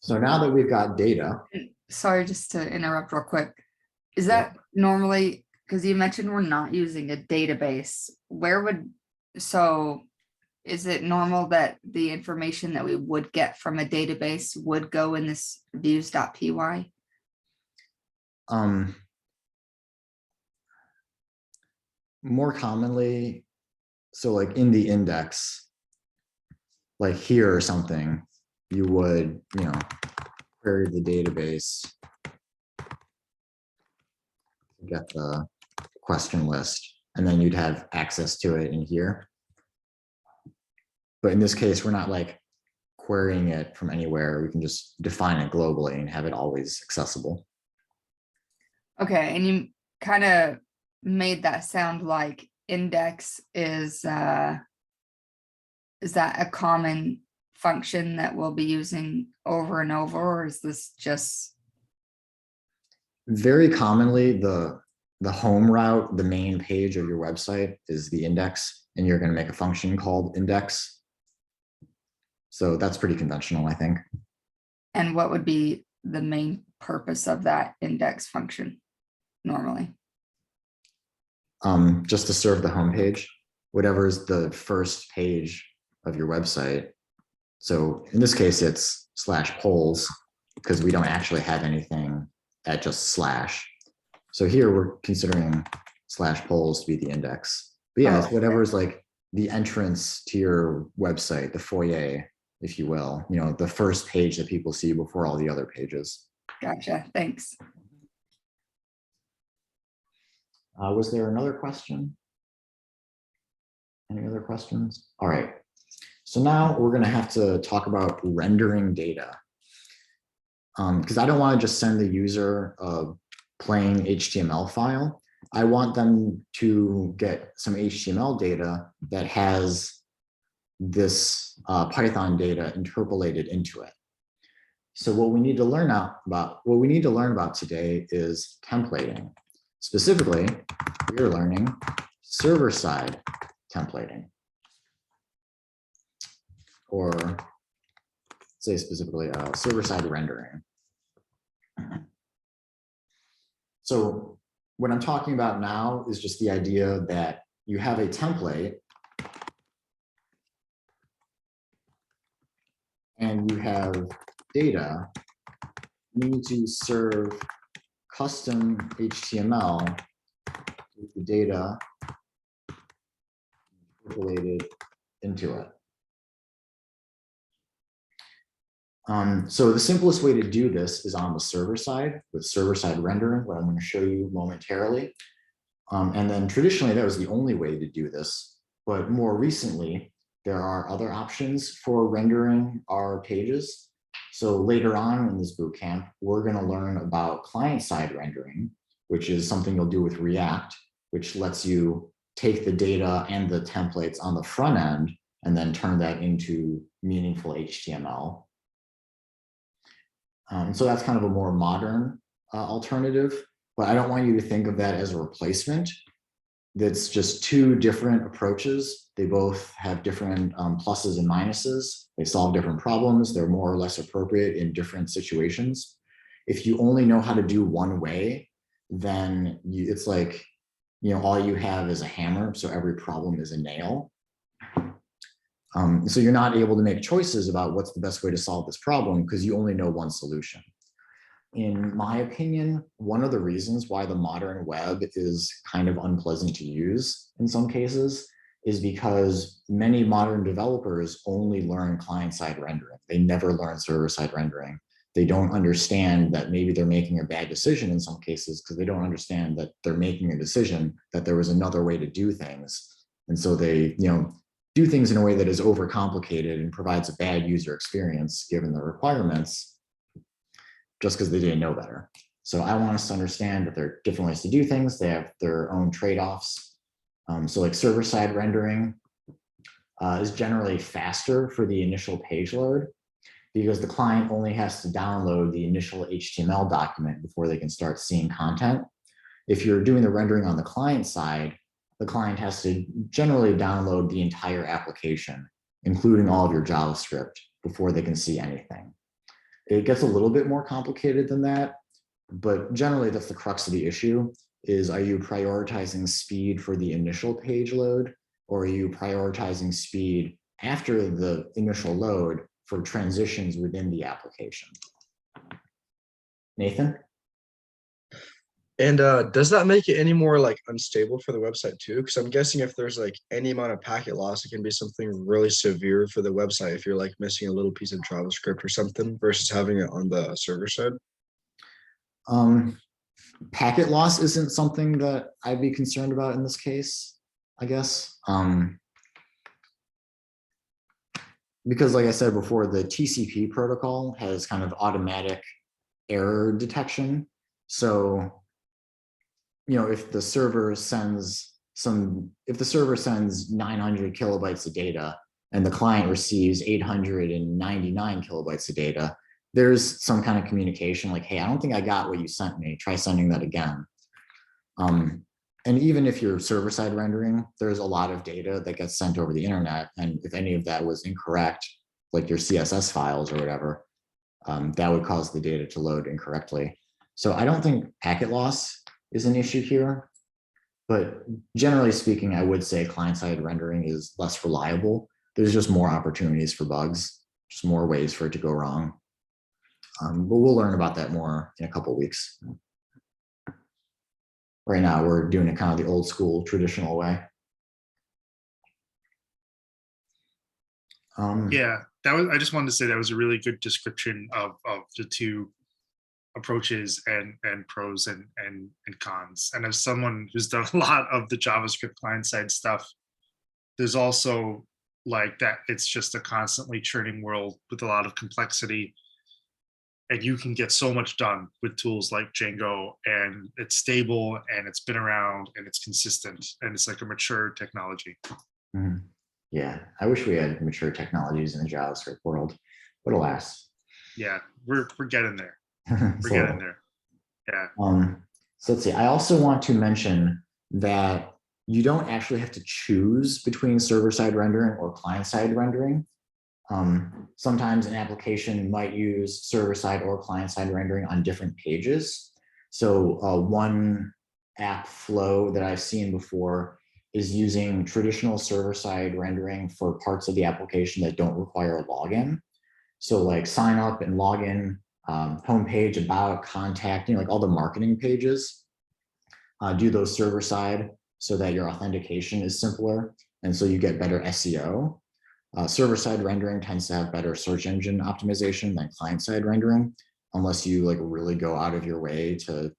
[SPEAKER 1] So now that we've got data.
[SPEAKER 7] Sorry, just to interrupt real quick. Is that normally, because you mentioned we're not using a database, so is it normal that the information that we would get from a database would go in this views.py?
[SPEAKER 1] More commonly, so like in the index, like here or something, you would, query the database, get the question list, and then you'd have access to it in here. But in this case, we're not like querying it from anywhere. We can just define it globally and have it always accessible.
[SPEAKER 7] Okay, and you kind of made that sound like index is that a common function that we'll be using over and over, or is this just?
[SPEAKER 1] Very commonly, the home route, the main page of your website is the index, and you're going to make a function called index. So that's pretty conventional, I think.
[SPEAKER 7] And what would be the main purpose of that index function normally?
[SPEAKER 1] Just to serve the home page, whatever is the first page of your website. So in this case, it's /polls because we don't actually have anything at just slash. So here we're considering /polls to be the index. But yeah, it's whatever is like the entrance to your website, the foyer, if you will, you know, the first page that people see before all the other pages.
[SPEAKER 7] Gotcha, thanks.
[SPEAKER 1] Was there another question? Any other questions? All right. So now we're going to have to talk about rendering data. Because I don't want to just send the user a plain HTML file. I want them to get some HTML data that has this Python data interpolated into it. So what we need to learn about today is templating. Specifically, we are learning server-side templating, or say specifically server-side rendering. So what I'm talking about now is just the idea that you have a template and you have data. You need to serve custom HTML with the data interpolated into it. So the simplest way to do this is on the server side with server-side rendering, what I'm going to show you momentarily. And then traditionally, that was the only way to do this. But more recently, there are other options for rendering our pages. So later on in this bootcamp, we're going to learn about client-side rendering, which is something you'll do with React, which lets you take the data and the templates on the front end and then turn that into meaningful HTML. So that's kind of a more modern alternative, but I don't want you to think of that as a replacement. That's just two different approaches. They both have different pluses and minuses. They solve different problems. They're more or less appropriate in different situations. If you only know how to do one way, then it's like, you know, all you have is a hammer, so every problem is a nail. So you're not able to make choices about what's the best way to solve this problem because you only know one solution. In my opinion, one of the reasons why the modern web is kind of unpleasant to use in some cases is because many modern developers only learn client-side rendering. They never learn server-side rendering. They don't understand that maybe they're making a bad decision in some cases because they don't understand that they're making a decision that there was another way to do things. And so they, you know, do things in a way that is overcomplicated and provides a bad user experience given the requirements just because they didn't know better. So I want us to understand that there are different ways to do things. They have their own trade-offs. So like server-side rendering is generally faster for the initial page load because the client only has to download the initial HTML document before they can start seeing content. If you're doing the rendering on the client side, the client has to generally download the entire application, including all of your JavaScript, before they can see anything. It gets a little bit more complicated than that, but generally that's the crux of the issue is, are you prioritizing speed for the initial page load, or are you prioritizing speed after the initial load for transitions within the application? Nathan?
[SPEAKER 10] And does that make it any more like unstable for the website too? Because I'm guessing if there's like any amount of packet loss, it can be something really severe for the website if you're like missing a little piece of JavaScript or something versus having it on the server side.
[SPEAKER 1] Packet loss isn't something that I'd be concerned about in this case, I guess. because like I said before, the TCP protocol has kind of automatic error detection. So, if the server sends 900 kilobytes of data and the client receives 899 kilobytes of data, there's some kind of communication like, hey, I don't think I got what you sent me. Try sending that again. And even if you're server-side rendering, there's a lot of data that gets sent over the internet. And if any of that was incorrect, like your CSS files or whatever, that would cause the data to load incorrectly. So I don't think packet loss is an issue here. But generally speaking, I would say client-side rendering is less reliable. There's just more opportunities for bugs, just more ways for it to go wrong. But we'll learn about that more in a couple of weeks. Right now, we're doing it kind of the old school, traditional way.
[SPEAKER 8] Yeah, I just wanted to say that was a really good description of the two approaches and pros and cons. And as someone who's done a lot of the JavaScript client-side stuff, there's also like that it's just a constantly churning world with a lot of complexity. And you can get so much done with tools like Django, and it's stable and it's been around and it's consistent and it's like a mature technology.
[SPEAKER 1] Yeah, I wish we had mature technologies in the JavaScript world, but alas.
[SPEAKER 8] Yeah, we're getting there. We're
[SPEAKER 1] So,
[SPEAKER 8] getting there. Yeah.
[SPEAKER 1] So let's see. I also want to mention that you don't actually have to choose between server-side rendering or client-side rendering. Sometimes an application might use server-side or client-side rendering on different pages. So one app flow that I've seen before is using traditional server-side rendering for parts of the application that don't require a login. So like sign up and login, homepage, about, contact, like all the marketing pages, do those server-side so that your authentication is simpler. And so you get better SEO. Server-side rendering tends to have better search engine optimization than client-side rendering, unless you like really go out of your way to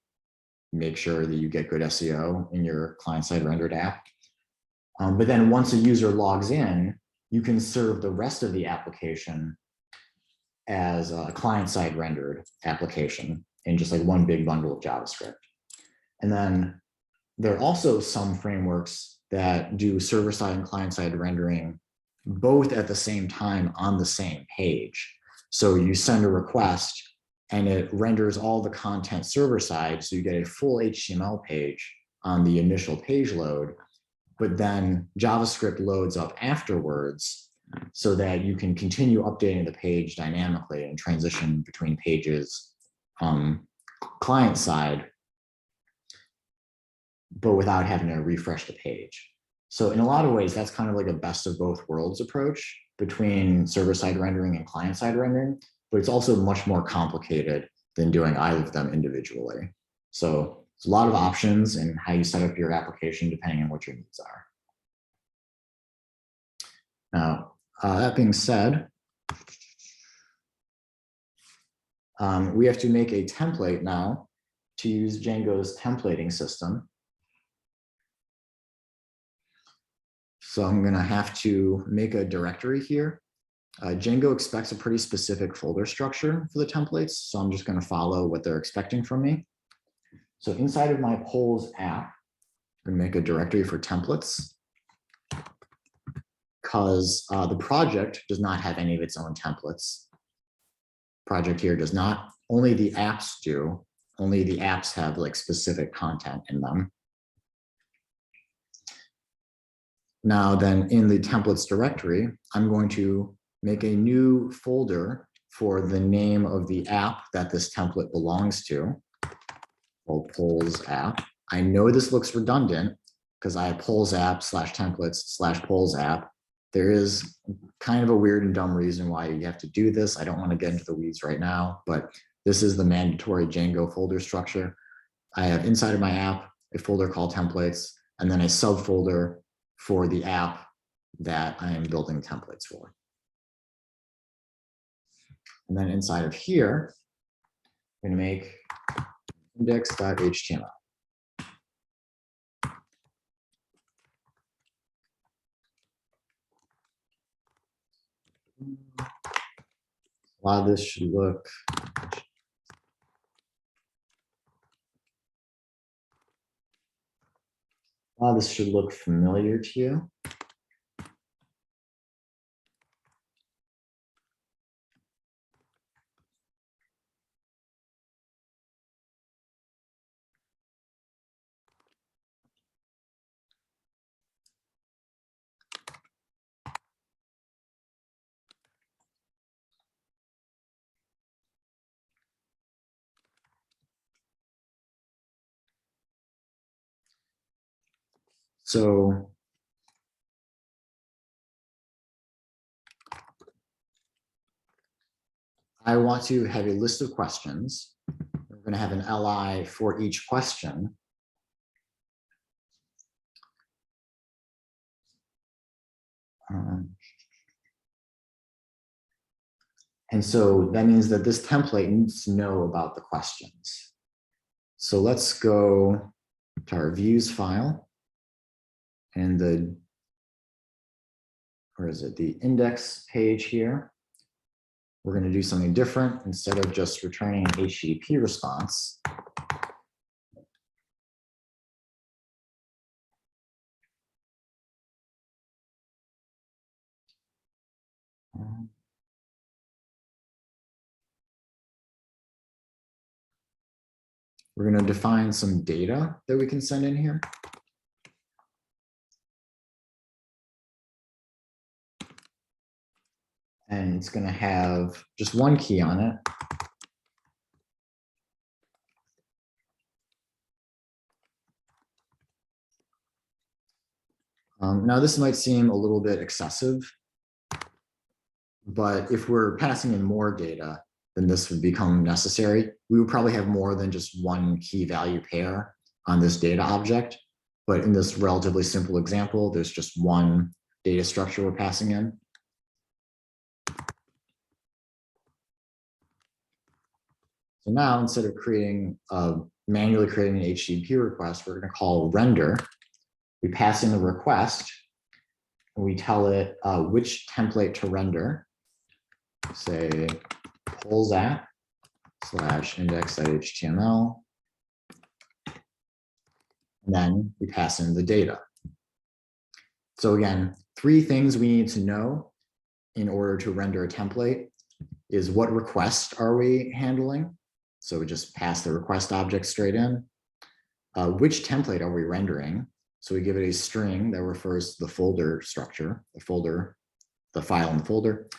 [SPEAKER 1] make sure that you get good SEO in your client-side rendered app. But then once a user logs in, you can serve the rest of the application as a client-side rendered application in just like one big bundle of JavaScript. And then there are also some frameworks that do server-side and client-side rendering both at the same time on the same page. So you send a request and it renders all the content server-side, so you get a full HTML page on the initial page load, but then JavaScript loads up afterwards so that you can continue updating the page dynamically and transition between pages client side, but without having to refresh the page. So in a lot of ways, that's kind of like a best of both worlds approach between server-side rendering and client-side rendering, but it's also much more complicated than doing either of them individually. So there's a lot of options in how you set up your application depending on what your needs are. Now, that being said, we have to make a template now to use Django's templating system. So I'm going to have to make a directory here. Django expects a pretty specific folder structure for the templates, so I'm just going to follow what they're expecting from me. So inside of my polls app, I'm going to make a directory for templates because the project does not have any of its own templates. Project here does not, only the apps do. Only the apps have like specific content in them. Now then in the templates directory, I'm going to make a new folder for the name of the app that this template belongs to, called polls app. I know this looks redundant because I have polls app /templates /polls app. There is kind of a weird and dumb reason why you have to do this. I don't want to get into the weeds right now, but this is the mandatory Django folder structure. I have inside of my app a folder called templates, and then a subfolder for the app that I am building templates for. And then inside of here, I'm going to make index.html. A lot of this should look. A lot of this should look familiar to you. So I want to have a list of questions. We're going to have an LI for each question. And so that means that this template needs to know about the questions. So let's go to our views file and where is it? The index page here. We're going to do something different. Instead of just returning an HTTP response, we're going to define some data that we can send in here. And it's going to have just one key on it. Now, this might seem a little bit excessive, but if we're passing in more data, then this would become necessary. We would probably have more than just one key value pair on this data object. But in this relatively simple example, there's just one data structure we're passing in. So now, instead of manually creating an HTTP request, we're going to call render. We pass in the request, and we tell it which template to render. Say polls at / index.html. And then we pass in the data. So again, 3 things we need to know in order to render a template is what request are we handling? So we just pass the request object straight in. Which template are we rendering? So we give it a string that refers to the folder structure, the file in the folder.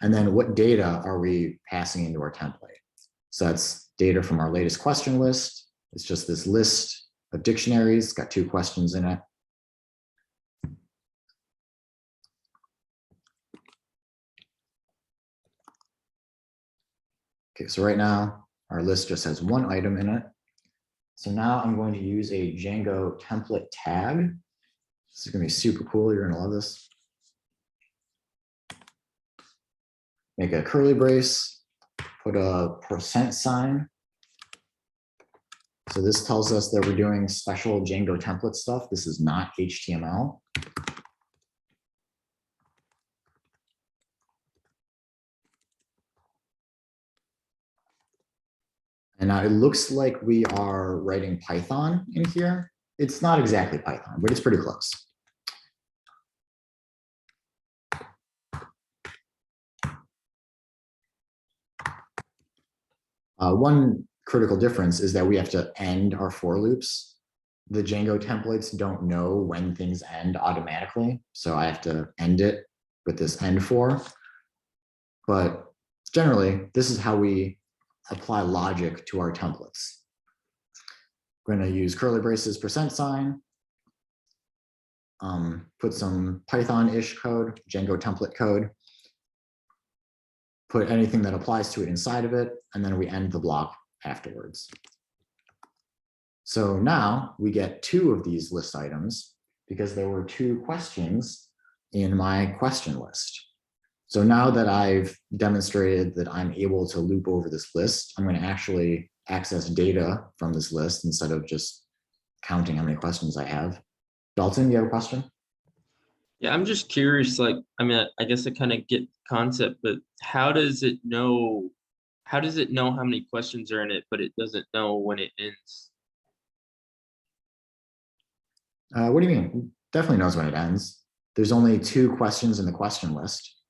[SPEAKER 1] And then what data are we passing into our template? So that's data from our latest question list. It's just this list of dictionaries. It's got 2 questions in it. Okay, so right now, our list just has 1 item in it. So now I'm going to use a Django template tag. This is going to be super cool. You're going to love this. Make a curly brace, put a %. So this tells us that we're doing special Django template stuff. This is not HTML. And now it looks like we are writing Python in here. It's not exactly Python, but it's pretty close. One critical difference is that we have to end our for loops. The Django templates don't know when things end automatically, so I have to end it with this end for. But generally, this is how we apply logic to our templates. We're going to use curly braces, %, put some Python-ish code, Django template code, put anything that applies to it inside of it, and then we end the block afterwards. So now we get 2 of these list items because there were 2 questions in my question list. So now that I've demonstrated that I'm able to loop over this list, I'm going to actually access data from this list instead of just counting how many questions I have. Dalton, you have a question?
[SPEAKER 4] Yeah, I'm just curious, like, I mean, I guess I kind of get the concept, but how does it know? How does it know how many questions are in it, but it doesn't know when it ends?
[SPEAKER 1] What do you mean? It definitely knows when it ends. There's only 2 questions in the question list.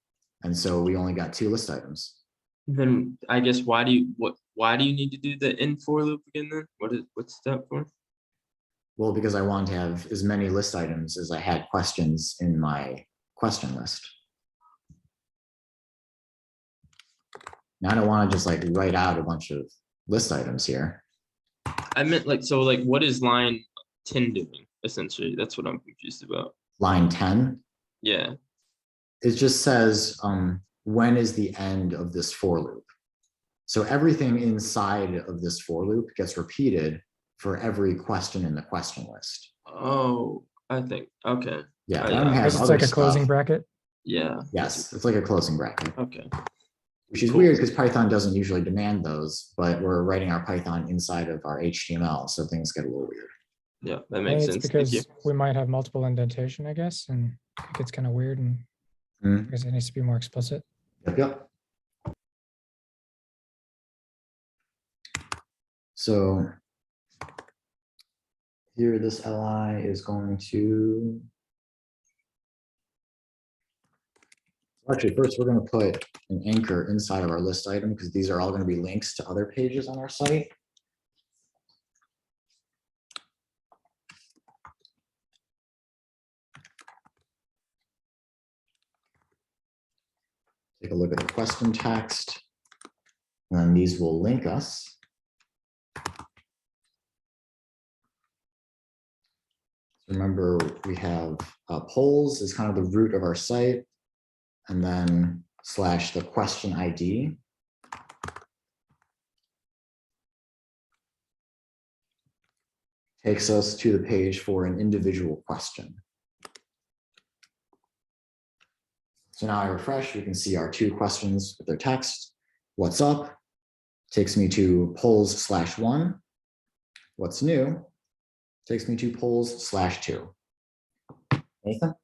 [SPEAKER 1] And so we only got 2 list items.
[SPEAKER 4] Then I guess why do you need to do the end for loop again then? What's that for?
[SPEAKER 1] Well, because I wanted to have as many list items as I had questions in my question list. Now I don't want to just like write out a bunch of list items here.
[SPEAKER 4] I meant like, so like, what is line 10 doing essentially? That's what I'm confused about.
[SPEAKER 1] Line 10,
[SPEAKER 4] Yeah.
[SPEAKER 1] it just says when is the end of this for loop. So everything inside of this for loop gets repeated for every question in the question list.
[SPEAKER 4] Oh, I think, okay.
[SPEAKER 1] Yeah,
[SPEAKER 4] Oh,
[SPEAKER 1] I don't
[SPEAKER 4] yeah.
[SPEAKER 1] have
[SPEAKER 3] Because it's
[SPEAKER 1] other
[SPEAKER 3] like a closing
[SPEAKER 1] stuff.
[SPEAKER 3] bracket.
[SPEAKER 4] Yeah.
[SPEAKER 1] Yes, it's like a closing bracket,
[SPEAKER 4] Okay.
[SPEAKER 1] which is
[SPEAKER 4] Cool.
[SPEAKER 1] weird because Python doesn't usually demand those, but we're writing our Python inside of our HTML, so things get a little weird.
[SPEAKER 4] Yeah, that
[SPEAKER 3] Maybe
[SPEAKER 4] makes
[SPEAKER 3] it's
[SPEAKER 4] sense. Thank you.
[SPEAKER 3] because we might have multiple indentation, I guess, and it gets kind of weird and
[SPEAKER 1] Mhm.
[SPEAKER 3] because it needs to be more explicit.
[SPEAKER 1] Yep. So here, this li is going to. Actually, first we're going to put an anchor inside of our list item because these are all going to be links to other pages on our site. Take a look at the question text, and then these will link us. Remember, we have polls is kind of the root of our site, and then / the question ID. Takes us to the page for an individual question. So now I refresh, we can see our 2 questions with their text. What's up? Takes me to polls /1. What's new? Takes me to polls /2. Nathan?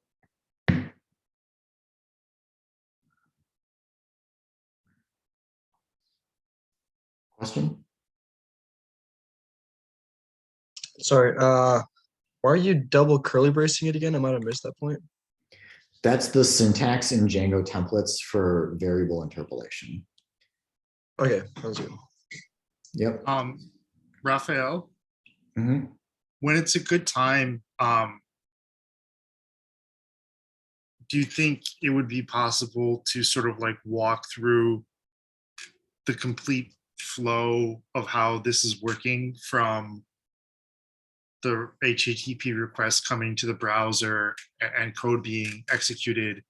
[SPEAKER 1] Question?
[SPEAKER 10] Sorry, why are you double curly bracing it again? I might have missed that point.
[SPEAKER 1] That's the syntax in Django templates for variable interpolation.
[SPEAKER 10] Okay, sounds good.
[SPEAKER 1] Yep.
[SPEAKER 8] Raphael,
[SPEAKER 1] Mhm.
[SPEAKER 8] when it's a good time, do you think it would be possible to sort of like walk through the complete flow of how this is working from the HTTP request coming to the browser and code being executed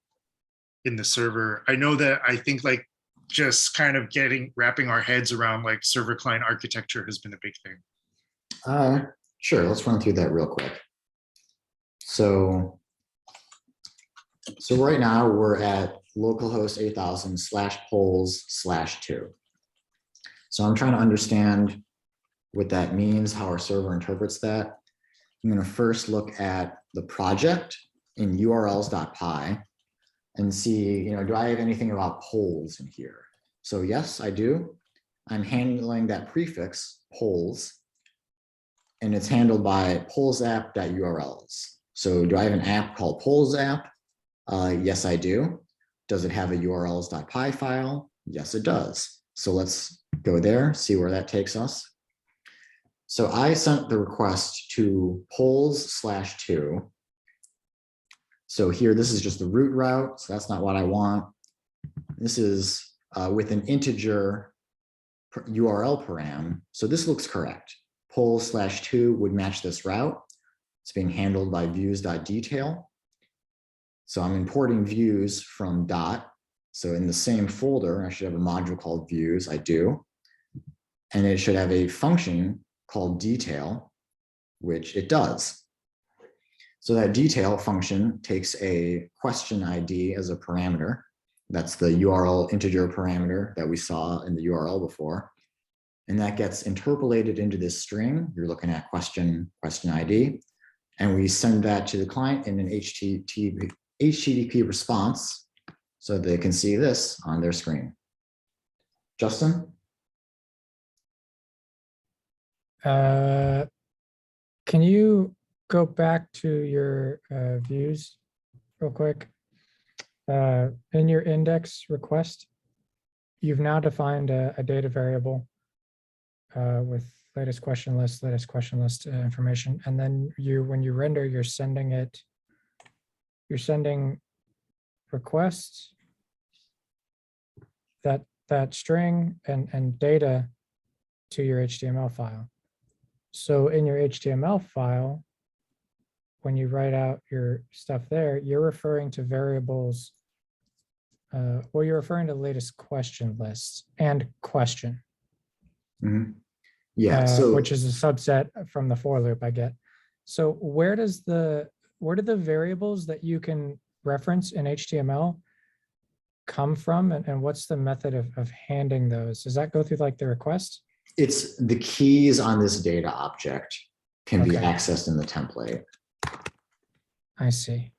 [SPEAKER 8] in the server? I know that I think like just kind of wrapping our heads around like server client architecture has been a big thing.
[SPEAKER 1] Sure, let's run through that real quick. So right now we're at localhost 8000 /polls /2. So I'm trying to understand what that means, how our server interprets that. I'm going to first look at the project in urls.py and see, do I have anything about polls in here? So yes, I do. I'm handling that prefix polls, and it's handled by polls_app.urls. So do I have an app called polls app? Yes, I do. Does it have a urls.py file? Yes, it does. So let's go there, see where that takes us. So I sent the request to polls /2. So here, this is just the root route. So that's not what I want. This is with an integer URL param. So this looks correct. Polls /2 would match this route. It's being handled by views.detail. So I'm importing views from dot. So in the same folder, I should have a module called views. I do. And it should have a function called detail, which it does. So that detail function takes a question ID as a parameter. That's the URL integer parameter that we saw in the URL before. And that gets interpolated into this string. You're looking at question ID. And we send that to the client in an HTTP response so they can see this on their screen. Justin?
[SPEAKER 3] Can you go back to your views real quick? In your index request, you've now defined a data variable with latest question list information. And then when you render, you're sending requests that string and data to your HTML file. So in your HTML file, when you write out your stuff there, you're referring to variables, well, you're referring to the latest question lists and question.
[SPEAKER 1] Mhm. Yeah, so
[SPEAKER 3] which is a subset from the for loop, I get. So where do the variables that you can reference in HTML come from, and what's the method of handing those? Does that go through like the request?
[SPEAKER 1] it's the keys on this data object can be
[SPEAKER 3] Okay.
[SPEAKER 1] accessed in the template.
[SPEAKER 3] I see.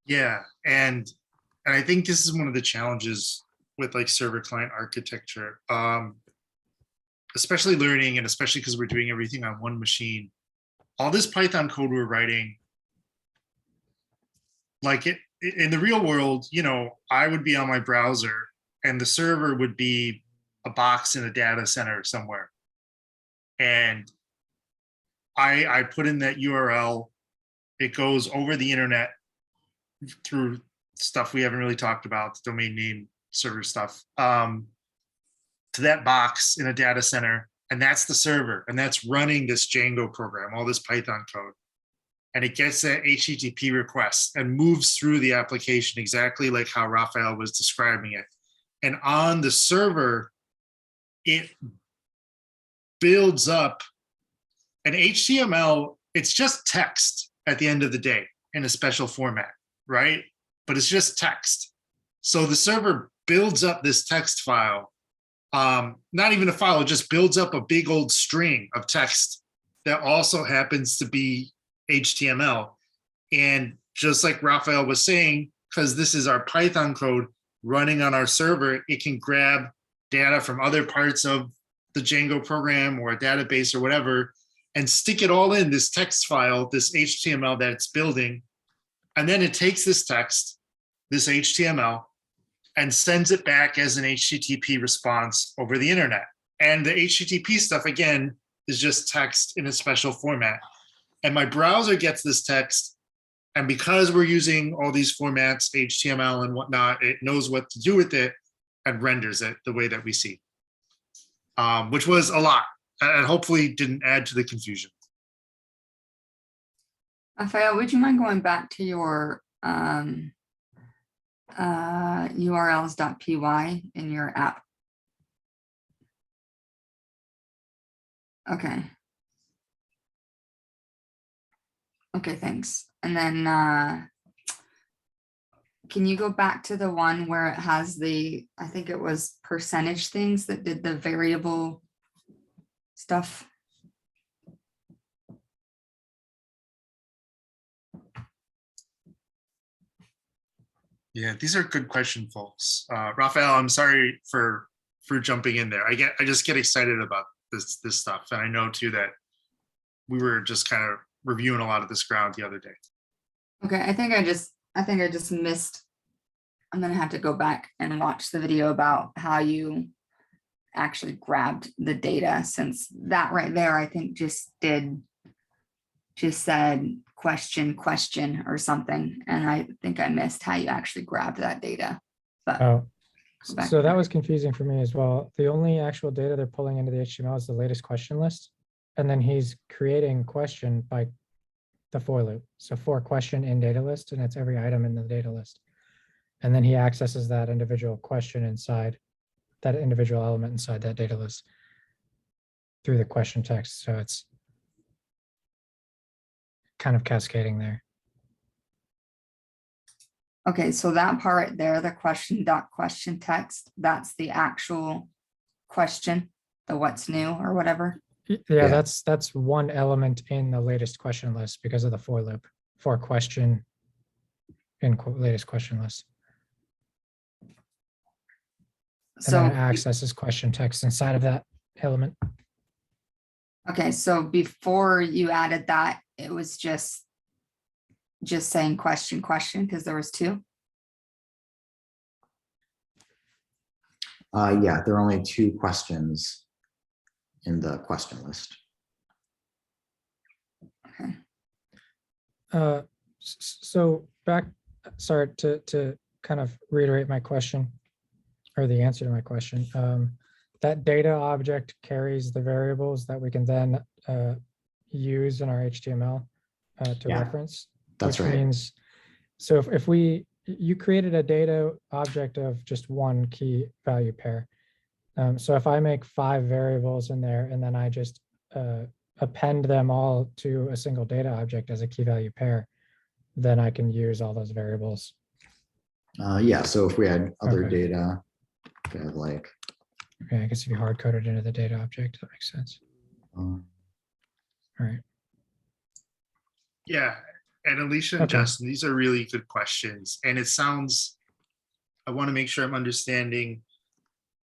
[SPEAKER 8] Yeah, and I think this is one of the challenges with like server client architecture, especially learning, and especially because we're doing everything on one machine. All this Python code we're writing, like in the real world, you know, I would be on my browser and the server would be a box in a data center somewhere. And I put in that URL, it goes over the internet through stuff we haven't really talked about, domain name server stuff, to that box in a data center. And that's the server, and that's running this Django program, all this Python code. And it gets that HTTP request and moves through the application exactly like how Raphael was describing it. And on the server, it builds up an HTML. It's just text at the end of the day in a special format, right? But it's just text. So the server builds up this text file, not even a file, it just builds up a big old string of text that also happens to be HTML. And just like Raphael was saying, because this is our Python code running on our server, it can grab data from other parts of the Django program or a database or whatever, and stick it all in this text file, this HTML that it's building. And then it takes this text, this HTML, and sends it back as an HTTP response over the internet. And the HTTP stuff, again, is just text in a special format. And my browser gets this text, and because we're using all these formats, HTML and whatnot, it knows what to do with it and renders it the way that we see, which was a lot, and hopefully didn't add to the confusion.
[SPEAKER 7] Raphael, would you mind going back to your urls.py in your app? Okay. Okay, thanks. And then can you go back to the one where it has the, I think it was percentage things that did the variable stuff?
[SPEAKER 8] Yeah, these are good questions, folks. Raphael, I'm sorry for jumping in there. I just get excited about this stuff, and I know too that we were just kind of reviewing a lot of this ground the other day.
[SPEAKER 7] Okay, I think I just missed. I'm gonna have to go back and watch the video about how you actually grabbed the data, since that right there, I think just said question or something, and I think I missed how you actually grabbed that data. But
[SPEAKER 3] Oh,
[SPEAKER 7] go back
[SPEAKER 3] so
[SPEAKER 7] to
[SPEAKER 3] that was confusing for me as well. The only actual data they're pulling into the HTML is the latest question list. And then he's creating question by the for loop. So for question in data list, and it's every item in the data list. And then he accesses that individual question inside that individual element inside that data list through the question text. So it's kind of cascading there.
[SPEAKER 7] Okay, so that part there, the question text, that's the actual question, the what's new or whatever.
[SPEAKER 3] Yeah, that's one element in the latest question list because of the for loop. For question latest question list. And
[SPEAKER 7] So,
[SPEAKER 3] then it accesses question text inside of that element.
[SPEAKER 7] okay, so before you added that, it was just saying question, because there was two.
[SPEAKER 1] Yeah, there are only 2 questions in the question list.
[SPEAKER 3] So back, sorry, to kind of reiterate my question or the answer to my question. That data object carries the variables that we can then use in our HTML to
[SPEAKER 1] Yeah,
[SPEAKER 3] reference.
[SPEAKER 1] That's
[SPEAKER 3] which
[SPEAKER 1] right.
[SPEAKER 3] means, so if you created a data object of just one key value pair. So if I make 5 variables in there and then I just append them all to a single data object as a key value pair, then I can use all those variables.
[SPEAKER 1] Yeah, so if we had other
[SPEAKER 3] Okay.
[SPEAKER 1] data, we had like,
[SPEAKER 3] Okay, I guess if you hard code it into the data object, that makes sense.
[SPEAKER 1] um,
[SPEAKER 3] All right.
[SPEAKER 8] Yeah, and Alicia and
[SPEAKER 3] Okay.
[SPEAKER 8] Justin, these are really good questions. And it sounds, I want to make sure I'm understanding,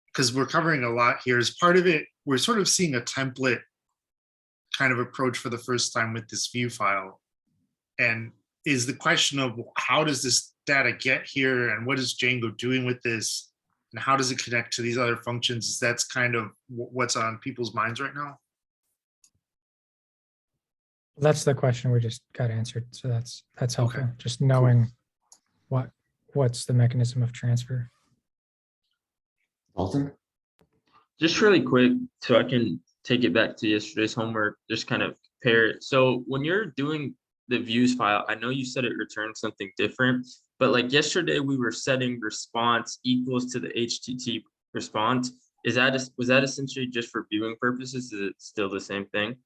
[SPEAKER 8] because we're covering a lot here. As part of it, we're sort of seeing a template kind of approach for the first time with this view file. And is the question of how does this data get here and what is Django doing with this? And how does it connect to these other functions? That's kind of what's on people's minds right now.
[SPEAKER 3] That's the question we just got answered. So that's helpful.
[SPEAKER 8] Okay,
[SPEAKER 3] Just knowing what's the mechanism of transfer.
[SPEAKER 1] Dalton?
[SPEAKER 4] Just really quick, so I can take it back to yesterday's homework, just kind of compare it. So when you're doing the views file, I know you said it returned something different, but like yesterday we were setting response equals to the HTTP response. Was that essentially just for viewing purposes? Is it still the same thing?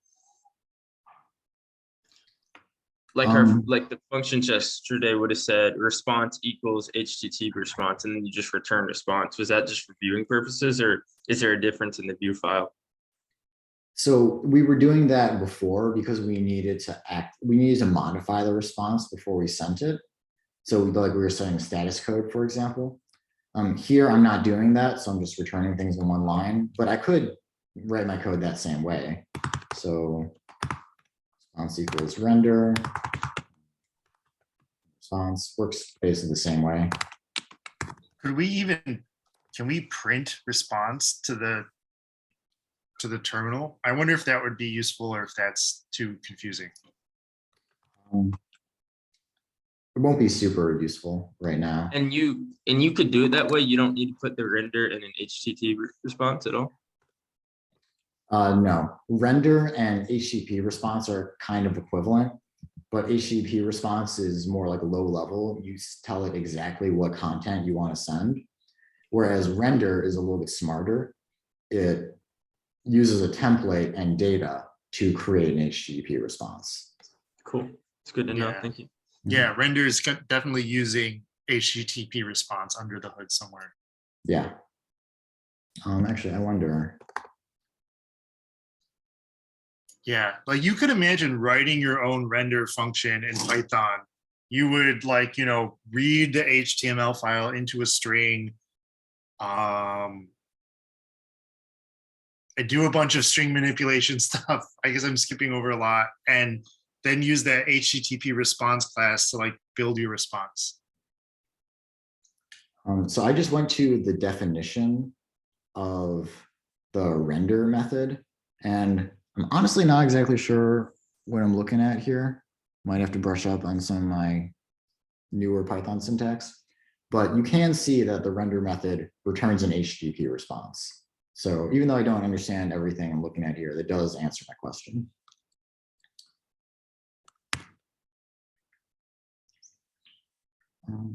[SPEAKER 4] Like like the function yesterday would have said response equals HTTP response, and then you just return response. Was that just for viewing purposes, or is there a difference in the view file?
[SPEAKER 1] So we were doing that before because we needed to modify the response before we sent it. So like we were setting status code, for example. Here I'm not doing that, so I'm just returning things in one line, but I could write my code that same way. So response equals render. Response works basically the same way.
[SPEAKER 8] Can we print response to the terminal? I wonder if that would be useful or if that's too confusing.
[SPEAKER 1] It won't be super useful right now.
[SPEAKER 4] And you could do it that way. You don't need to put the render in an HTTP response at all.
[SPEAKER 1] No, render and HTTP response are kind of equivalent, but HTTP response is more like a low level. You tell it exactly what content you want to send, whereas render is a little bit smarter. It uses a template and data to create an HTTP response.
[SPEAKER 4] Cool. It's good to know.
[SPEAKER 8] Yeah.
[SPEAKER 4] Thank you.
[SPEAKER 8] Yeah, render is definitely using HTTP response under the hood somewhere.
[SPEAKER 1] Yeah. Actually, I wonder.
[SPEAKER 8] Yeah, like you could imagine writing your own render function in Python. You would read the HTML file into a string, and do a bunch of string manipulation stuff. I guess I'm skipping over a lot, and then use that HTTP response class to like build your response.
[SPEAKER 1] So I just went to the definition of the render method, and I'm honestly not exactly sure what I'm looking at here. Might have to brush up on some of my newer Python syntax, but you can see that the render method returns an HTTP response. So even though I don't understand everything I'm looking at here, that does answer my question. All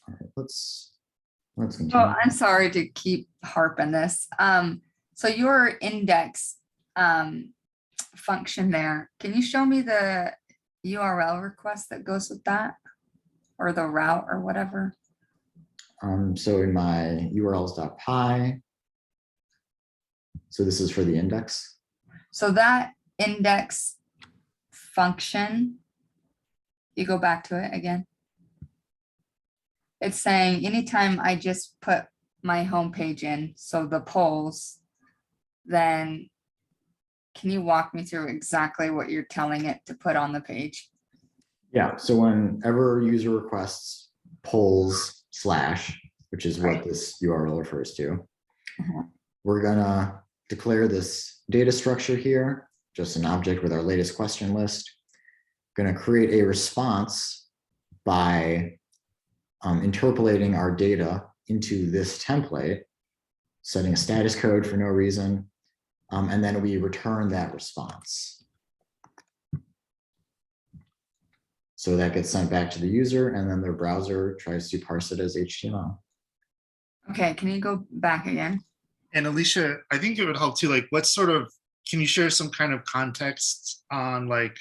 [SPEAKER 1] right, let's continue.
[SPEAKER 7] Oh, I'm sorry to keep harping this. So your index function there, can you show me the URL request that goes with that, or the route or whatever?
[SPEAKER 1] So in my urls.py, so this is for the index.
[SPEAKER 7] So that index function, you go back to it again. It's saying anytime I just put my homepage in, so the polls, then can you walk me through exactly what you're telling it to put on the page?
[SPEAKER 1] Yeah, so whenever user requests polls / which is what this URL refers to, we're gonna declare this data structure here, just an object with our latest question list. Gonna create a response by interpolating our data into this template, setting a status code for no reason, and then we return that response. So that gets sent back to the user, and then their browser tries to parse it as HTML.
[SPEAKER 7] Okay, can you go back again?
[SPEAKER 8] And Alicia, I think it would help too, like what sort of, can you share some kind of context on like,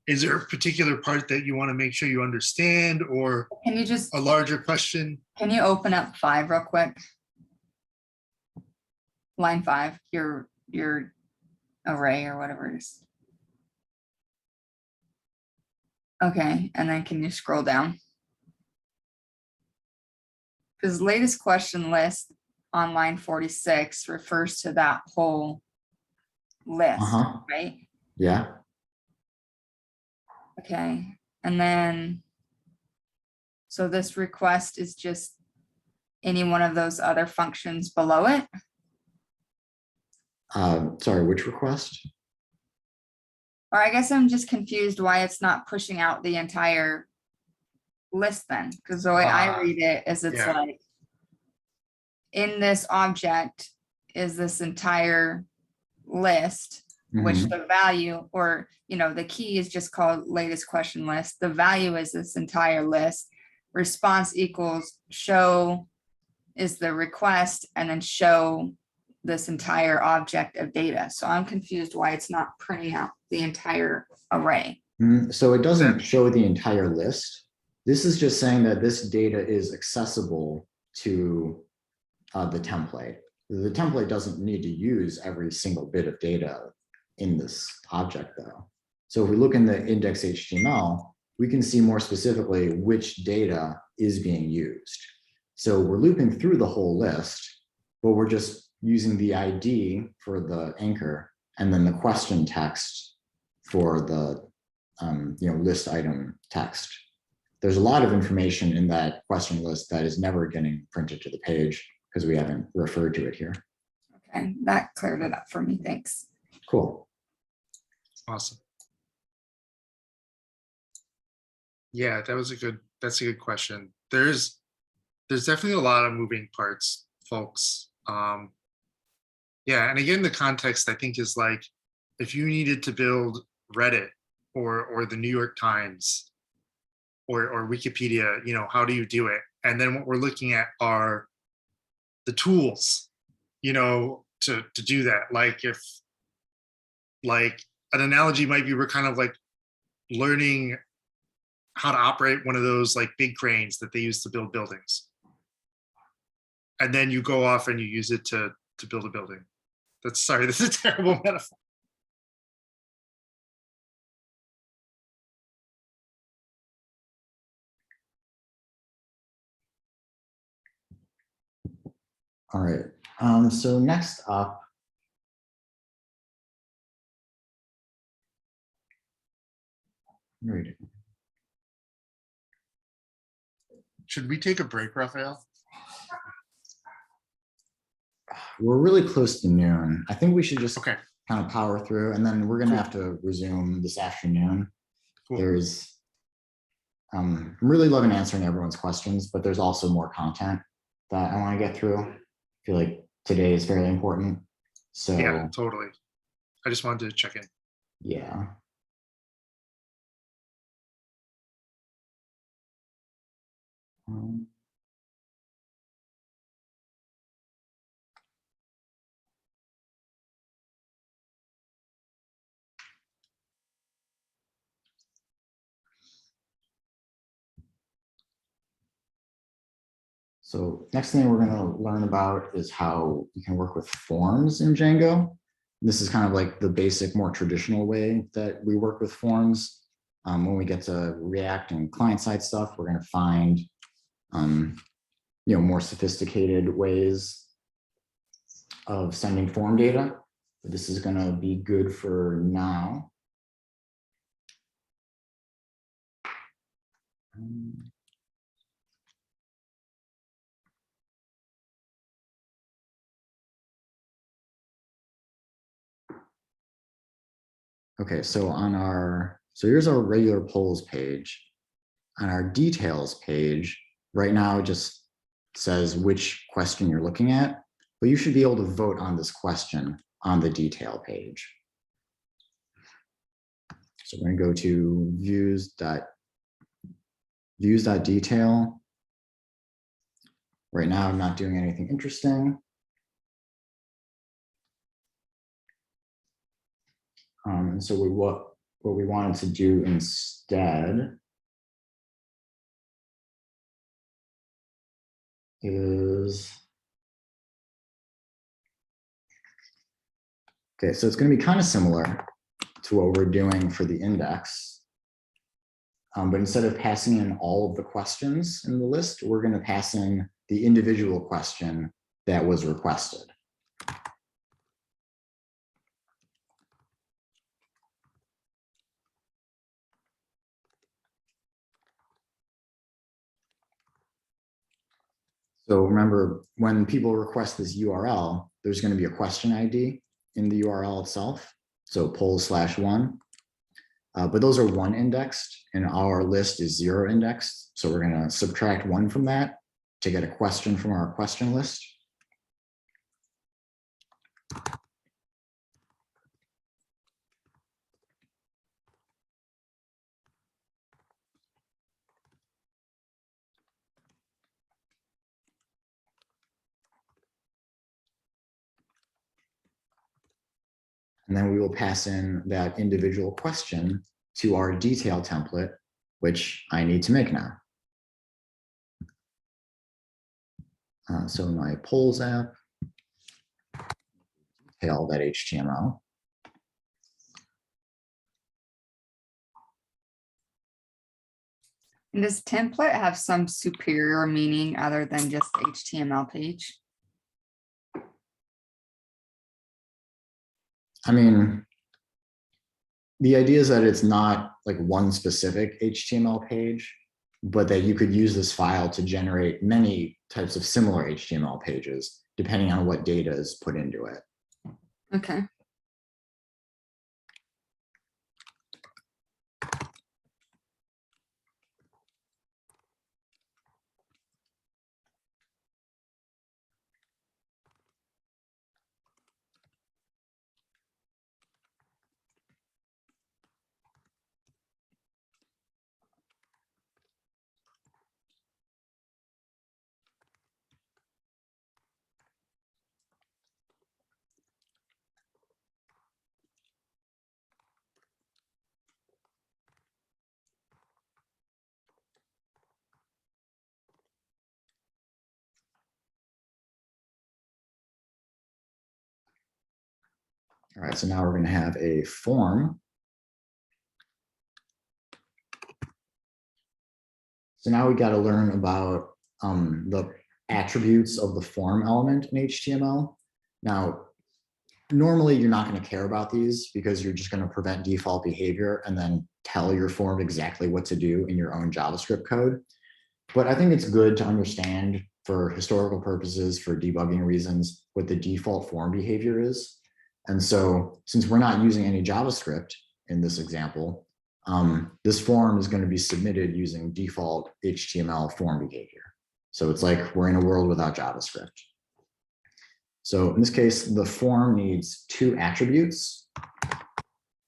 [SPEAKER 8] is there a particular part that you want to make sure you understand, or
[SPEAKER 7] Can you just,
[SPEAKER 8] a larger question?
[SPEAKER 7] can you open up 5 real quick? Line 5, your array or whatever it is. Okay, and then can you scroll down? Because latest question list on line 46 refers to that whole list, right?
[SPEAKER 1] Yeah.
[SPEAKER 7] Okay, and then, so this request is just any one of those other functions below it?
[SPEAKER 1] Sorry, which request?
[SPEAKER 7] Or I guess I'm just confused why it's not pushing out the entire list then, because the way I read it is it's
[SPEAKER 8] yeah.
[SPEAKER 7] like, in this object is this entire list, which
[SPEAKER 1] Mhm.
[SPEAKER 7] the value, or, you know, the key is just called latest question list. The value is this entire list. Response equals show is the request, and then show this entire object of data. So I'm confused why it's not printing out the entire array.
[SPEAKER 1] So it doesn't show the entire list. This is just saying that this data is accessible to the template. The template doesn't need to use every single bit of data in this object though. So if we look in the index HTML, we can see more specifically which data is being used. So we're looping through the whole list, but we're just using the ID for the anchor and then the question text for the list item text. There's a lot of information in that question list that is never getting printed to the page because we haven't referred to it here.
[SPEAKER 7] Okay, that cleared it up for me, thanks.
[SPEAKER 1] Cool.
[SPEAKER 8] Awesome. Yeah, that's a good question. There's definitely a lot of moving parts, folks. Yeah, and again, the context I think is like, if you needed to build Reddit or the New York Times or Wikipedia, how do you do it? And then what we're looking at are the tools, to do that. Like an analogy might be, we're kind of like learning how to operate one of those like big cranes that they use to build buildings. And then you go off and you use it to build a building. This is a terrible metaphor.
[SPEAKER 1] All right. So next up,
[SPEAKER 8] Should we take a break, Raphael?
[SPEAKER 1] we're really close to noon. I think we should just
[SPEAKER 8] Okay,
[SPEAKER 1] kind of power through, and then we're gonna
[SPEAKER 8] Cool.
[SPEAKER 1] have to resume this afternoon.
[SPEAKER 8] cool.
[SPEAKER 1] I'm really loving answering everyone's questions, but there's also more content that I want to get through. I feel like today is fairly important. So
[SPEAKER 8] Yeah, totally. I just wanted to check in.
[SPEAKER 1] yeah. So next thing we're going to learn about is how you can work with forms in Django. This is kind of like the basic, more traditional way that we work with forms. When we get to React and client-side stuff, we're going to find more sophisticated ways of sending form data. But this is going to be good for now. Okay, so here's our regular polls page. On our details page, right now it just says which question you're looking at, but you should be able to vote on this question on the detail page. So we're going to go to views.detail. Right now I'm not doing anything interesting. And so what we wanted to do instead is, okay, so it's going to be kind of similar to what we're doing for the index. But instead of passing in all of the questions in the list, we're going to pass in the individual question that was requested. So remember, when people request this URL, there's going to be a question ID in the URL itself. So polls/1. But those are 1 indexed and our list is 0 indexed. So we're going to subtract 1 from that to get a question from our question list. And then we will pass in that individual question to our detail template, which I need to make now. So my polls app, detail.html.
[SPEAKER 7] And does template have some superior meaning other than just HTML page?
[SPEAKER 1] I mean, the idea is that it's not like one specific HTML page, but that you could use this file to generate many types of similar HTML pages, depending on what data is put into it.
[SPEAKER 7] Okay.
[SPEAKER 1] All right, so now we're going to have a form. So now we got to learn about the attributes of the form element in HTML. Now, normally you're not going to care about these because you're just going to prevent default behavior and then tell your form exactly what to do in your own JavaScript code. But I think it's good to understand for historical purposes, for debugging reasons, what the default form behavior is. And so since we're not using any JavaScript in this example, this form is going to be submitted using default HTML form behavior. So it's like we're in a world without JavaScript. So in this case, the form needs 2 attributes.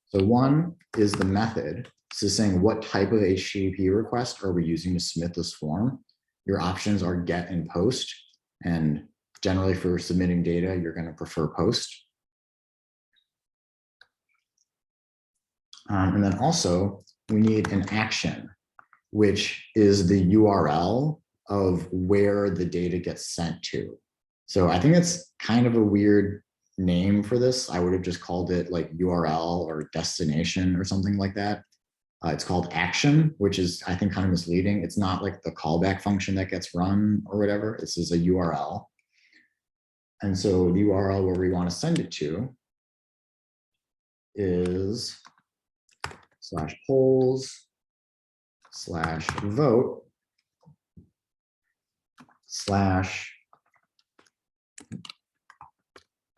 [SPEAKER 1] So one is the method. This is saying what type of HTTP request are we using to submit this form. Your options are get and post. And generally for submitting data, you're going to prefer post. And then also we need an action, which is the URL of where the data gets sent to. So I think it's kind of a weird name for this. I would have just called it like URL or destination or something like that. It's called action, which is, I think, kind of misleading. It's not like the callback function that gets run or whatever. This is a URL. And so the URL where we want to send it to is /polls/vote/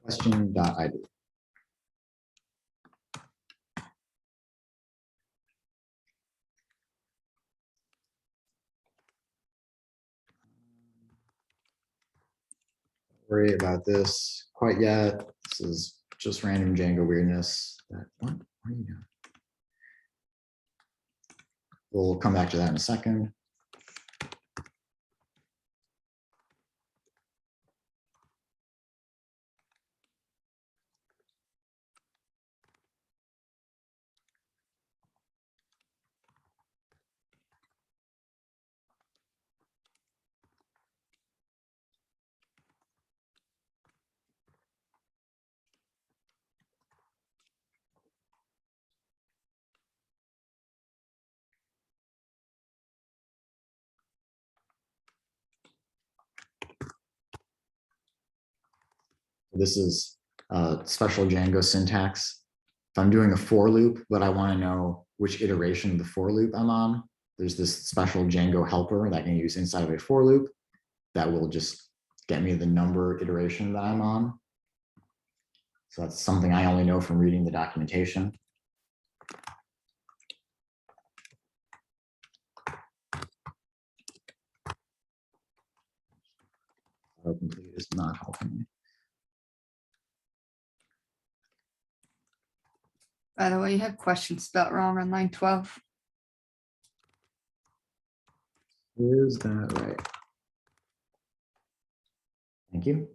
[SPEAKER 1] question.id. Worry about this quite yet. This is just random Django weirdness. What are you doing? We'll come back to that in a second. This is a special Django syntax. If I'm doing a for loop, but I want to know which iteration of the for loop I'm on, there's this special Django helper that I can use inside of a for loop that will just get me the number iteration that I'm on. So that's something I only know from reading the documentation. Autocomplete is not helping me.
[SPEAKER 7] By the way, you have questions spelled wrong on line 12.
[SPEAKER 1] Is that right? Thank you.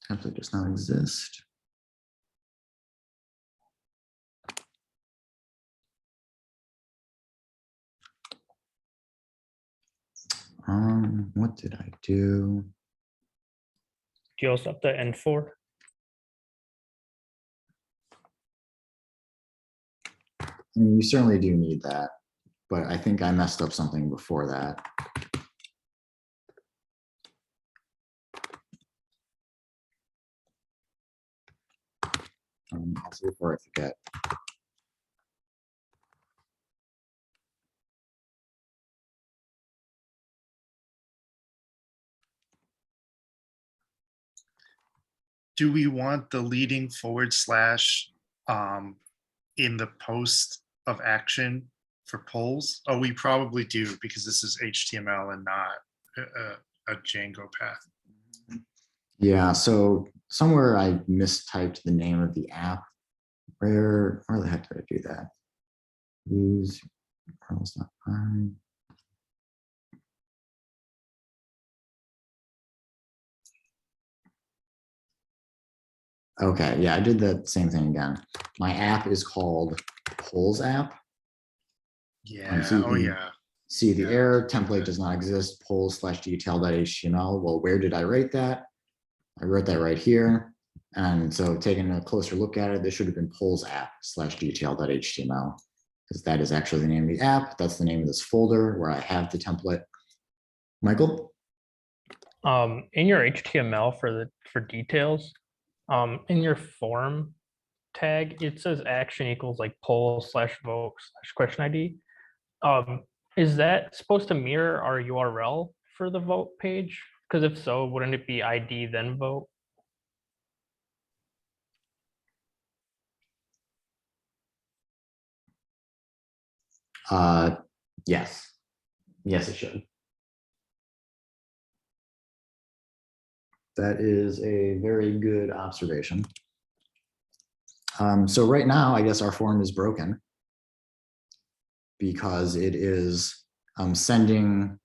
[SPEAKER 1] Template does not exist. What did I do?
[SPEAKER 9] Do you also have the N4?
[SPEAKER 1] I mean, you certainly do need that, but I think I messed up something before that. Also before I forget.
[SPEAKER 8] Do we want the leading / in the post of action for polls? Oh, we probably do, because this is HTML and not a Django path.
[SPEAKER 1] Yeah, so somewhere I mistyped the name of the app. Where the heck did I do that? Use URLs.py. Okay, yeah, I did the same thing again. My app is called Polls app.
[SPEAKER 8] Yeah,
[SPEAKER 1] see
[SPEAKER 8] oh
[SPEAKER 1] the-
[SPEAKER 8] yeah.
[SPEAKER 1] See the
[SPEAKER 8] Yeah,
[SPEAKER 1] error, template does not exist, polls/detail.html. Well, where did I write that? I wrote that right here. And so taking a closer look at it, this should have been polls app/detail.html, because that is actually the name of the app. That's the name of this folder where I have the template. Michael?
[SPEAKER 9] In your HTML for details, in your form tag, it says action equals like poll/vote/question ID. Is that supposed to mirror our URL for the vote page? Because if so, wouldn't it be ID then vote?
[SPEAKER 1] Yes. Yes, it should. That is a very good observation. So right now, I guess our form is broken. because it is sending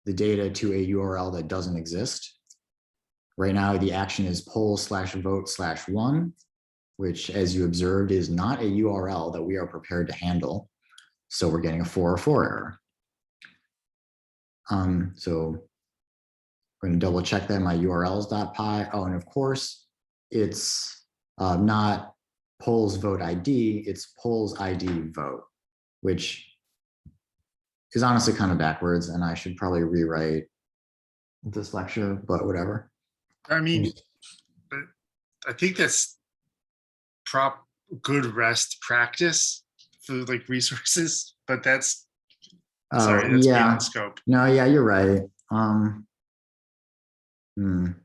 [SPEAKER 1] the data to a URL that doesn't exist. Right now, the action is poll/vote/1, which, as you observed, is not a URL that we are prepared to handle. So we're getting a 404 error. So we're going to double check that my urls.py. Oh, and of course, it's not polls vote ID, it's polls ID vote, which is honestly kind of backwards, and I should probably rewrite this lecture, but whatever.
[SPEAKER 8] I mean, but I think that's good REST practice for like resources, but that's sorry, that's beyond scope.
[SPEAKER 1] No, yeah, you're right.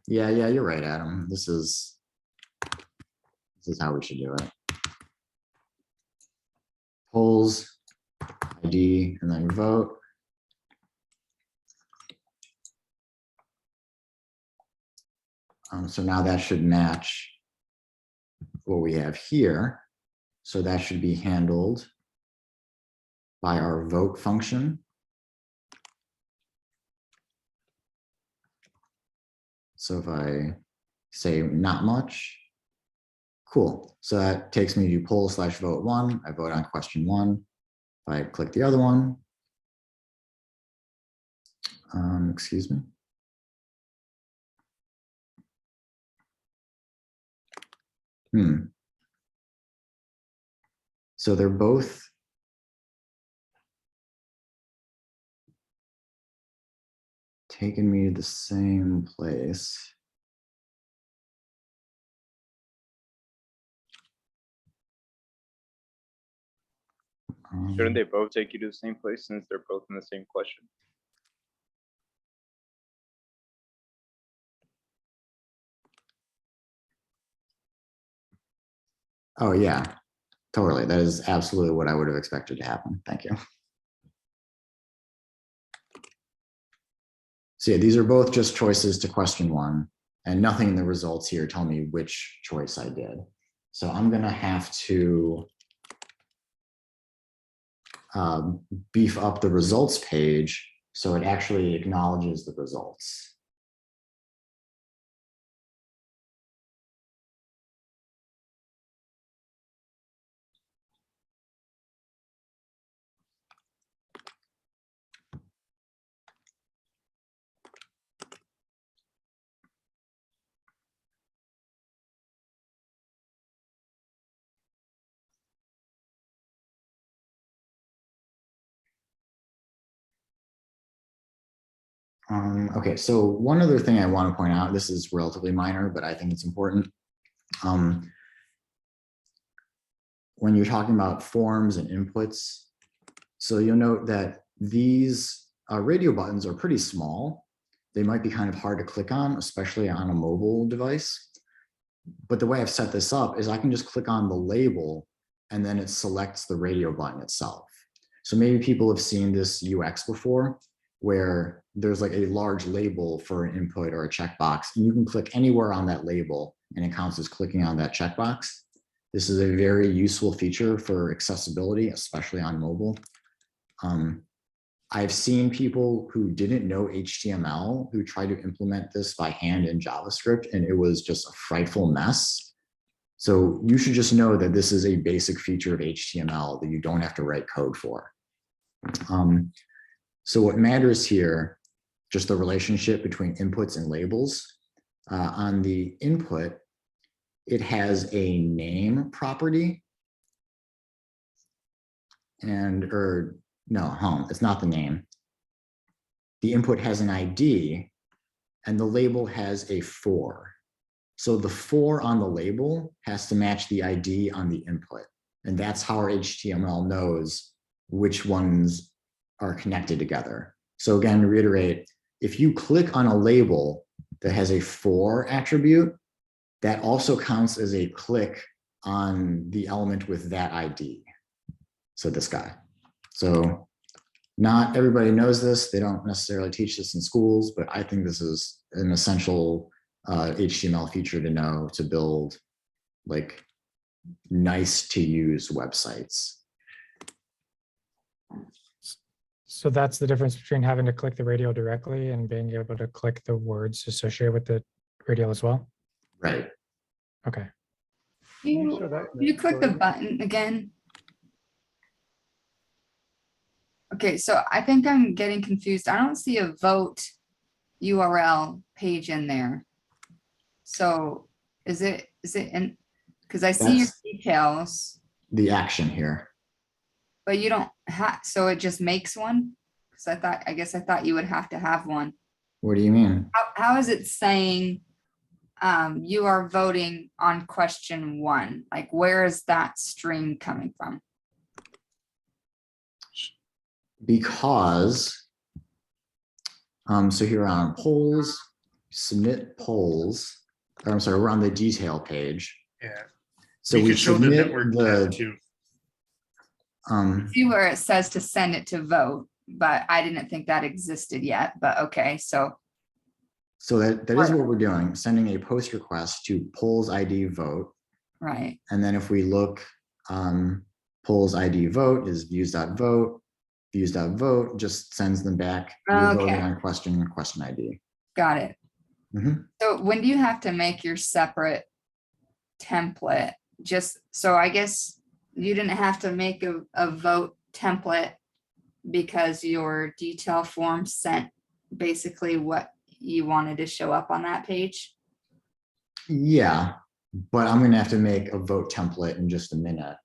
[SPEAKER 1] Yeah, you're right, Adam. This is how we should do it. Polls ID and then vote. So now that should match what we have here. So that should be handled by our vote function. So if I say not much, cool. So that takes me to poll/vote1. I vote on question 1. If I click the other one, excuse me. So they're both taking me to the same place.
[SPEAKER 11] Shouldn't they both take you to the same place since they're both in the same question?
[SPEAKER 1] Oh yeah, totally. That is absolutely what I would have expected to happen. Thank you. So yeah, these are both just choices to question 1, and nothing in the results here tell me which choice I did. So I'm going to have to beef up the results page so it actually acknowledges the results. Okay, so one other thing I want to point out, this is relatively minor, but I think it's important. When you're talking about forms and inputs, so you'll note that these radio buttons are pretty small. They might be kind of hard to click on, especially on a mobile device. But the way I've set this up is I can just click on the label and then it selects the radio button itself. So maybe people have seen this UX before, where there's like a large label for an input or a checkbox, and you can click anywhere on that label and it counts as clicking on that checkbox. This is a very useful feature for accessibility, especially on mobile. I've seen people who didn't know HTML who tried to implement this by hand in JavaScript, and it was just a frightful mess. So you should just know that this is a basic feature of HTML that you don't have to write code for. So what matters here, just the relationship between inputs and labels. On the input, it has a name property. It's not the name. The input has an ID and the label has a 4. So the 4 on the label has to match the ID on the input. And that's how our HTML knows which ones are connected together. So again, to reiterate, if you click on a label that has a 4 attribute, that also counts as a click on the element with that ID. So this guy. So not everybody knows this. They don't necessarily teach this in schools, but I think this is an essential HTML feature to know to build like nice to use websites.
[SPEAKER 3] So that's the difference between having to click the radial directly and being able to click the words associated with the radial as well.
[SPEAKER 1] Right.
[SPEAKER 3] Okay.
[SPEAKER 7] You click the button again. Okay, so I think I'm getting confused. I don't see a vote URL page in there. So is it in, because I see your
[SPEAKER 1] That's
[SPEAKER 7] details,
[SPEAKER 1] the action here.
[SPEAKER 7] but you don't have, so it just makes one? Because I guess I thought you would have to have one.
[SPEAKER 1] What do you mean?
[SPEAKER 7] How is it saying you are voting on question 1? Like, where is that string coming from?
[SPEAKER 1] Because, so here on polls, submit polls, or I'm sorry, we're on the detail page.
[SPEAKER 8] Yeah.
[SPEAKER 1] So
[SPEAKER 8] We
[SPEAKER 1] we
[SPEAKER 8] could show the
[SPEAKER 1] submit
[SPEAKER 8] network tab too.
[SPEAKER 7] See where it says to send it to vote, but I didn't think that existed yet, but okay, so.
[SPEAKER 1] So that is what we're doing, sending a post request to polls ID vote.
[SPEAKER 7] Right,
[SPEAKER 1] And then if we look, polls ID vote is views.vote, views.vote just sends them back. You're voting
[SPEAKER 7] Okay.
[SPEAKER 1] on question ID.
[SPEAKER 7] got it.
[SPEAKER 1] Mhm.
[SPEAKER 7] So when do you have to make your separate template? Just, so I guess you didn't have to make a vote template because your detail form sent basically what you wanted to show up on that page?
[SPEAKER 1] Yeah, but I'm gonna have to make a vote template in just a minute.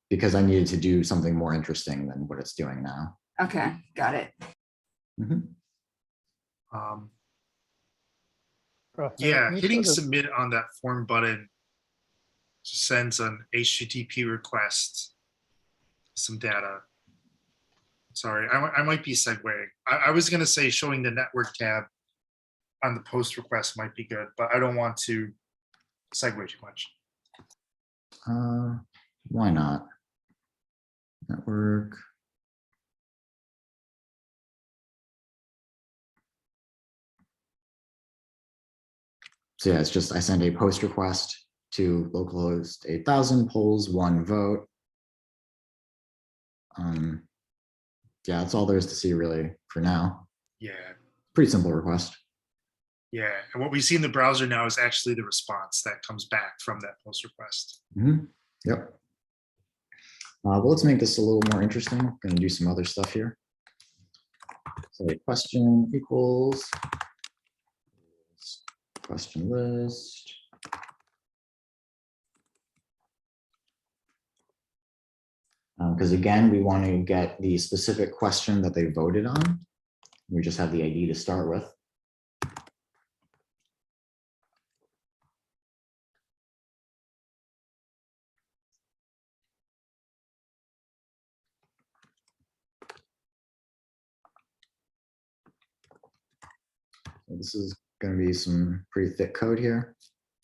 [SPEAKER 1] Because I needed to do something more interesting than what it's doing now.
[SPEAKER 7] Okay, got it.
[SPEAKER 1] Mhm.
[SPEAKER 8] Yeah, hitting submit on that form button sends an HTTP request, some data. Sorry, I might be segueing. I was gonna say showing the network tab on the post request might be good, but I don't want to segue too much.
[SPEAKER 1] Why not? Network. So yeah, it's just, I send a post request to localhost 8000 polls 1 vote. Yeah, that's all there is to see really for now.
[SPEAKER 8] Yeah,
[SPEAKER 1] Pretty simple request.
[SPEAKER 8] yeah. And what we see in the browser now is actually the response that comes back from that post request.
[SPEAKER 1] Mhm. Yep. Well, let's make this a little more interesting. I'm going to do some other stuff here. So question equals question list. Because again, we want to get the specific question that they voted on. We just have the ID to start with. So this is going to be some pretty thick code here.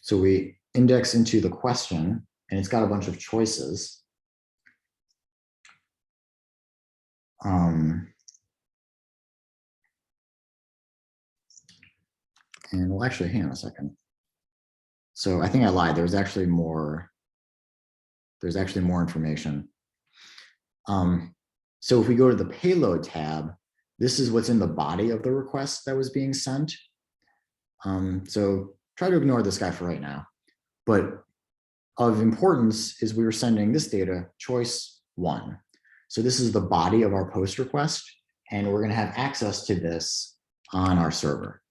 [SPEAKER 1] So we index into the question, and it's got a bunch of choices. And well, actually, hang on a second. So I think I lied. There's actually more information. So if we go to the payload tab, this is what's in the body of the request that was being sent. So try to ignore this guy for right now. But of importance is we were sending this data, choice 1. So this is the body of our post request, and we're going to have access to this on our server.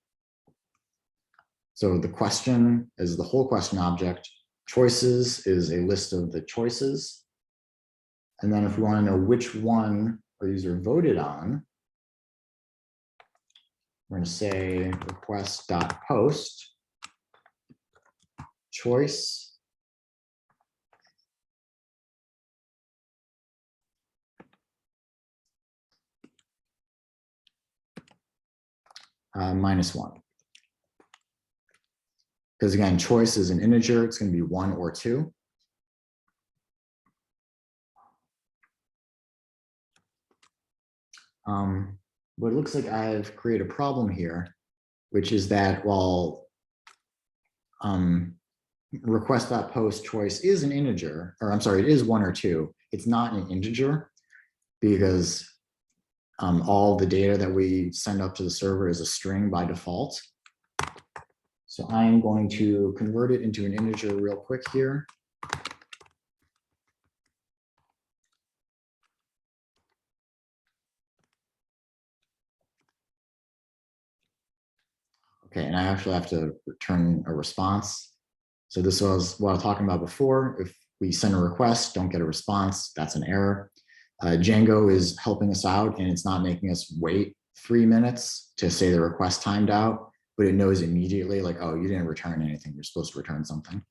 [SPEAKER 1] So the question is the whole question object. Choices is a list of the choices. And then if we want to know which one our user voted on, we're going to say request.post choice -1. Because again, choice is an integer, it's going to be 1 or 2. But it looks like I've created a problem here, which is that while request.post choice is an integer, or I'm sorry, it is 1 or 2, it's not an integer. because all the data that we send up to the server is a string by default. So I'm going to convert it into an integer real quick here. Okay, and I actually have to return a response. So this was what I was talking about before. If we send a request, don't get a response, that's an error. Django is helping us out and it's not making us wait 3 minutes to say the request timed out, but it knows immediately like, oh, you didn't return anything, you're supposed to return something.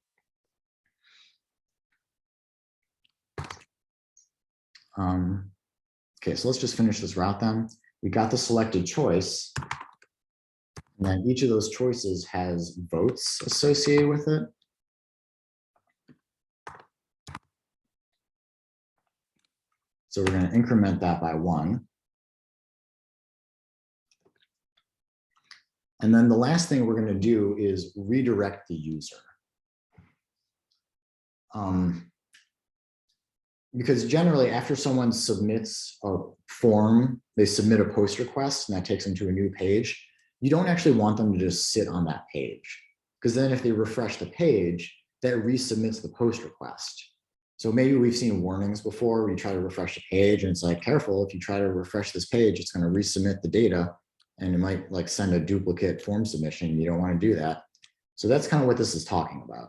[SPEAKER 1] Okay, so let's just finish this route then. We got the selected choice. And then each of those choices has votes associated with it. So we're going to increment that by 1. And then the last thing we're going to do is redirect the user. Because generally after someone submits a form, they submit a post request and that takes them to a new page. You don't actually want them to just sit on that page, because then if they refresh the page, that resubmits the post request. So maybe we've seen warnings before where you try to refresh the page and it's like, careful, if you try to refresh this page, it's going to resubmit the data and it might like send a duplicate form submission. You don't want to do that. So that's kind of what this is talking about.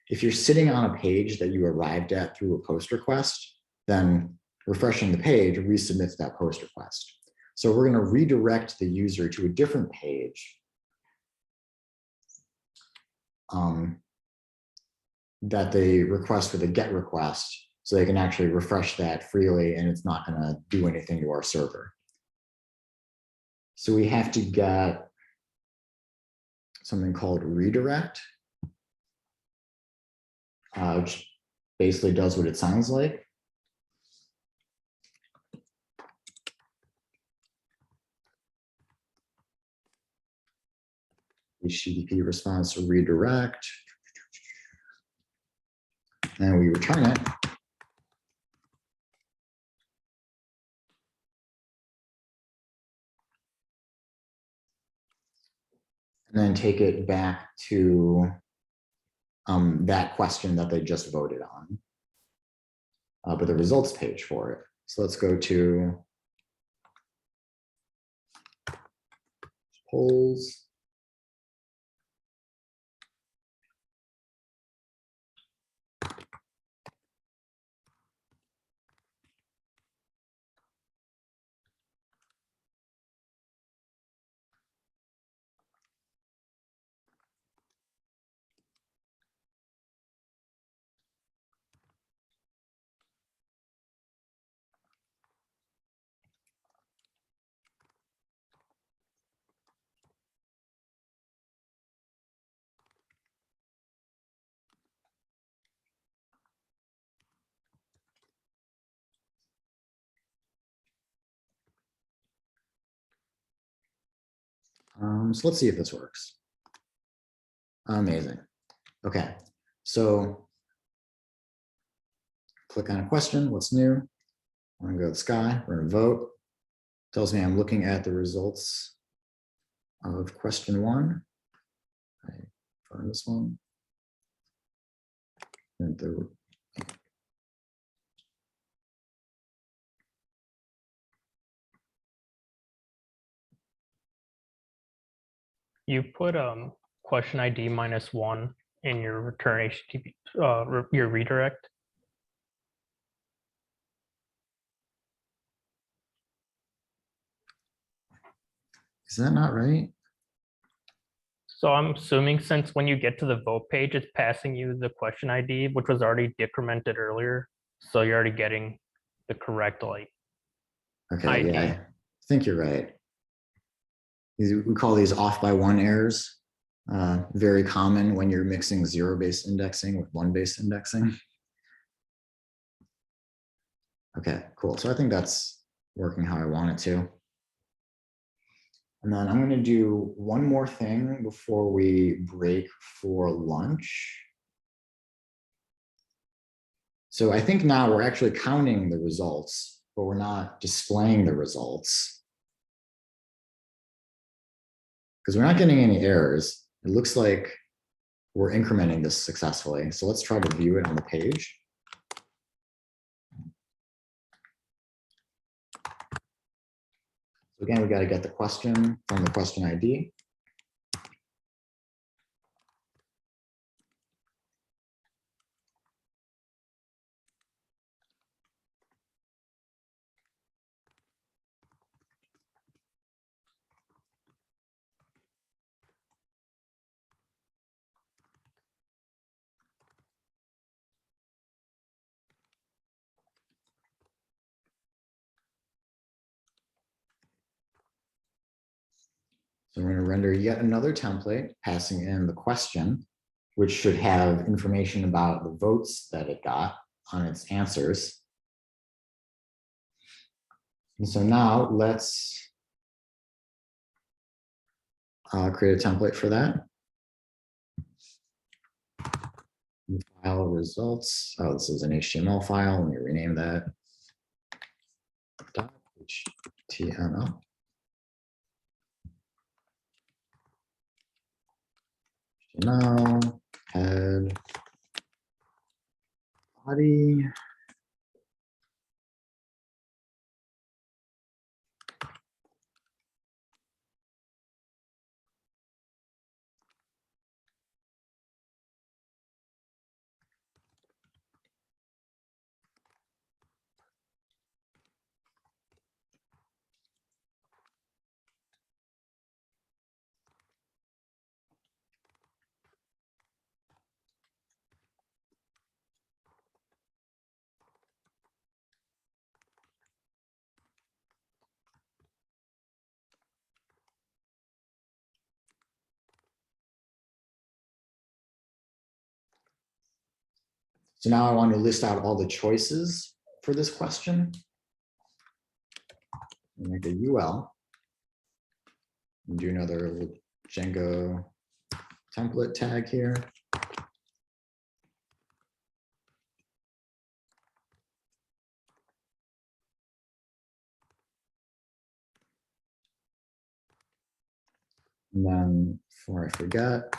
[SPEAKER 1] If you're sitting on a page that you arrived at through a post request, then refreshing the page resubmits that post request. So we're going to redirect the user to a different page that they request for the GET request, so they can actually refresh that freely and it's not going to do anything to our server. So we have to get something called redirect, which basically does what it sounds like. HTTP response to redirect. And we return it. And then take it back to that question that they just voted on, but the results page for it. So let's go to polls. So let's see if this works. Amazing. Okay, so click on a question, what's new? I'm gonna go to Sky, we're gonna vote. Tells me I'm looking at the results of question 1. I find this one. And
[SPEAKER 9] You put question ID -1 in your return HTTP, your redirect.
[SPEAKER 1] is that not right?
[SPEAKER 9] So I'm assuming since when you get to the vote page, it's passing you the question ID, which was already decremented earlier. So you're already getting the correct like
[SPEAKER 1] Okay,
[SPEAKER 9] ID.
[SPEAKER 1] yeah, I think you're right. We call these off by 1 errors. Very common when you're mixing 0-based indexing with 1-based indexing. Okay, cool. So I think that's working how I want it to. And then I'm going to do one more thing before we break for lunch. So I think now we're actually counting the results but we're not displaying the results because we're not getting any errors. It looks like we're incrementing this successfully. So let's try to view it on the page. So again, we got to get the question from the question ID. So we're going to render yet another template, passing in the question, which should have information about the votes that it got on its answers. And so now let's create a template for that. File results. Oh, this is an HTML file. Let me rename that. .html. Now, head, body. So now I want to list out all the choices for this question. Make a UL. And do another Django template tag here. And then before I forget,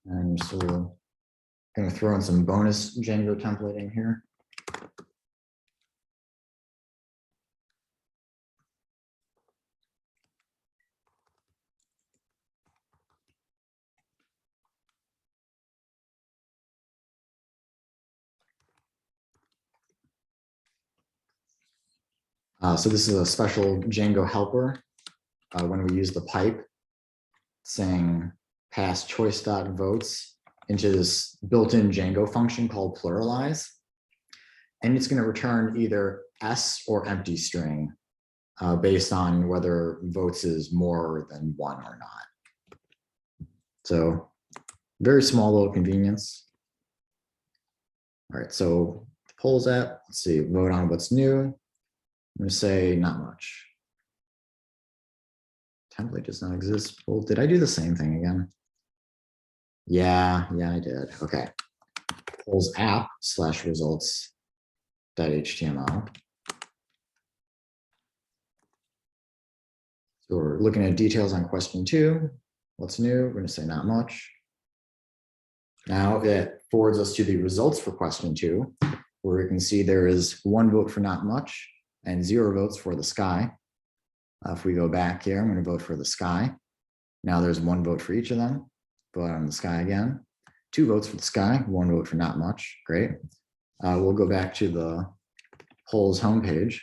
[SPEAKER 1] and so we're going to throw in some bonus Django templating here. So this is a special Django helper when we use the pipe saying pass choice.votes into this built-in Django function called pluralize. And it's going to return either S or empty string based on whether votes is more than one or not. So very small little convenience. All right, so the polls app, let's see, vote on what's new. I'm going to say not much. Template does not exist. Well, did I do the same thing again? Yeah, I did. Okay. Polls app / results .html. So we're looking at details on question 2. What's new? We're going to say not much. Now it forwards us to the results for question 2, where we can see there is 1 vote for not much and 0 votes for the sky. If we go back here, I'm going to vote for the sky. Now there's 1 vote for each of them. Vote on the sky again. 2 votes for the sky, 1 vote for not much. Great. We'll go back to the polls homepage.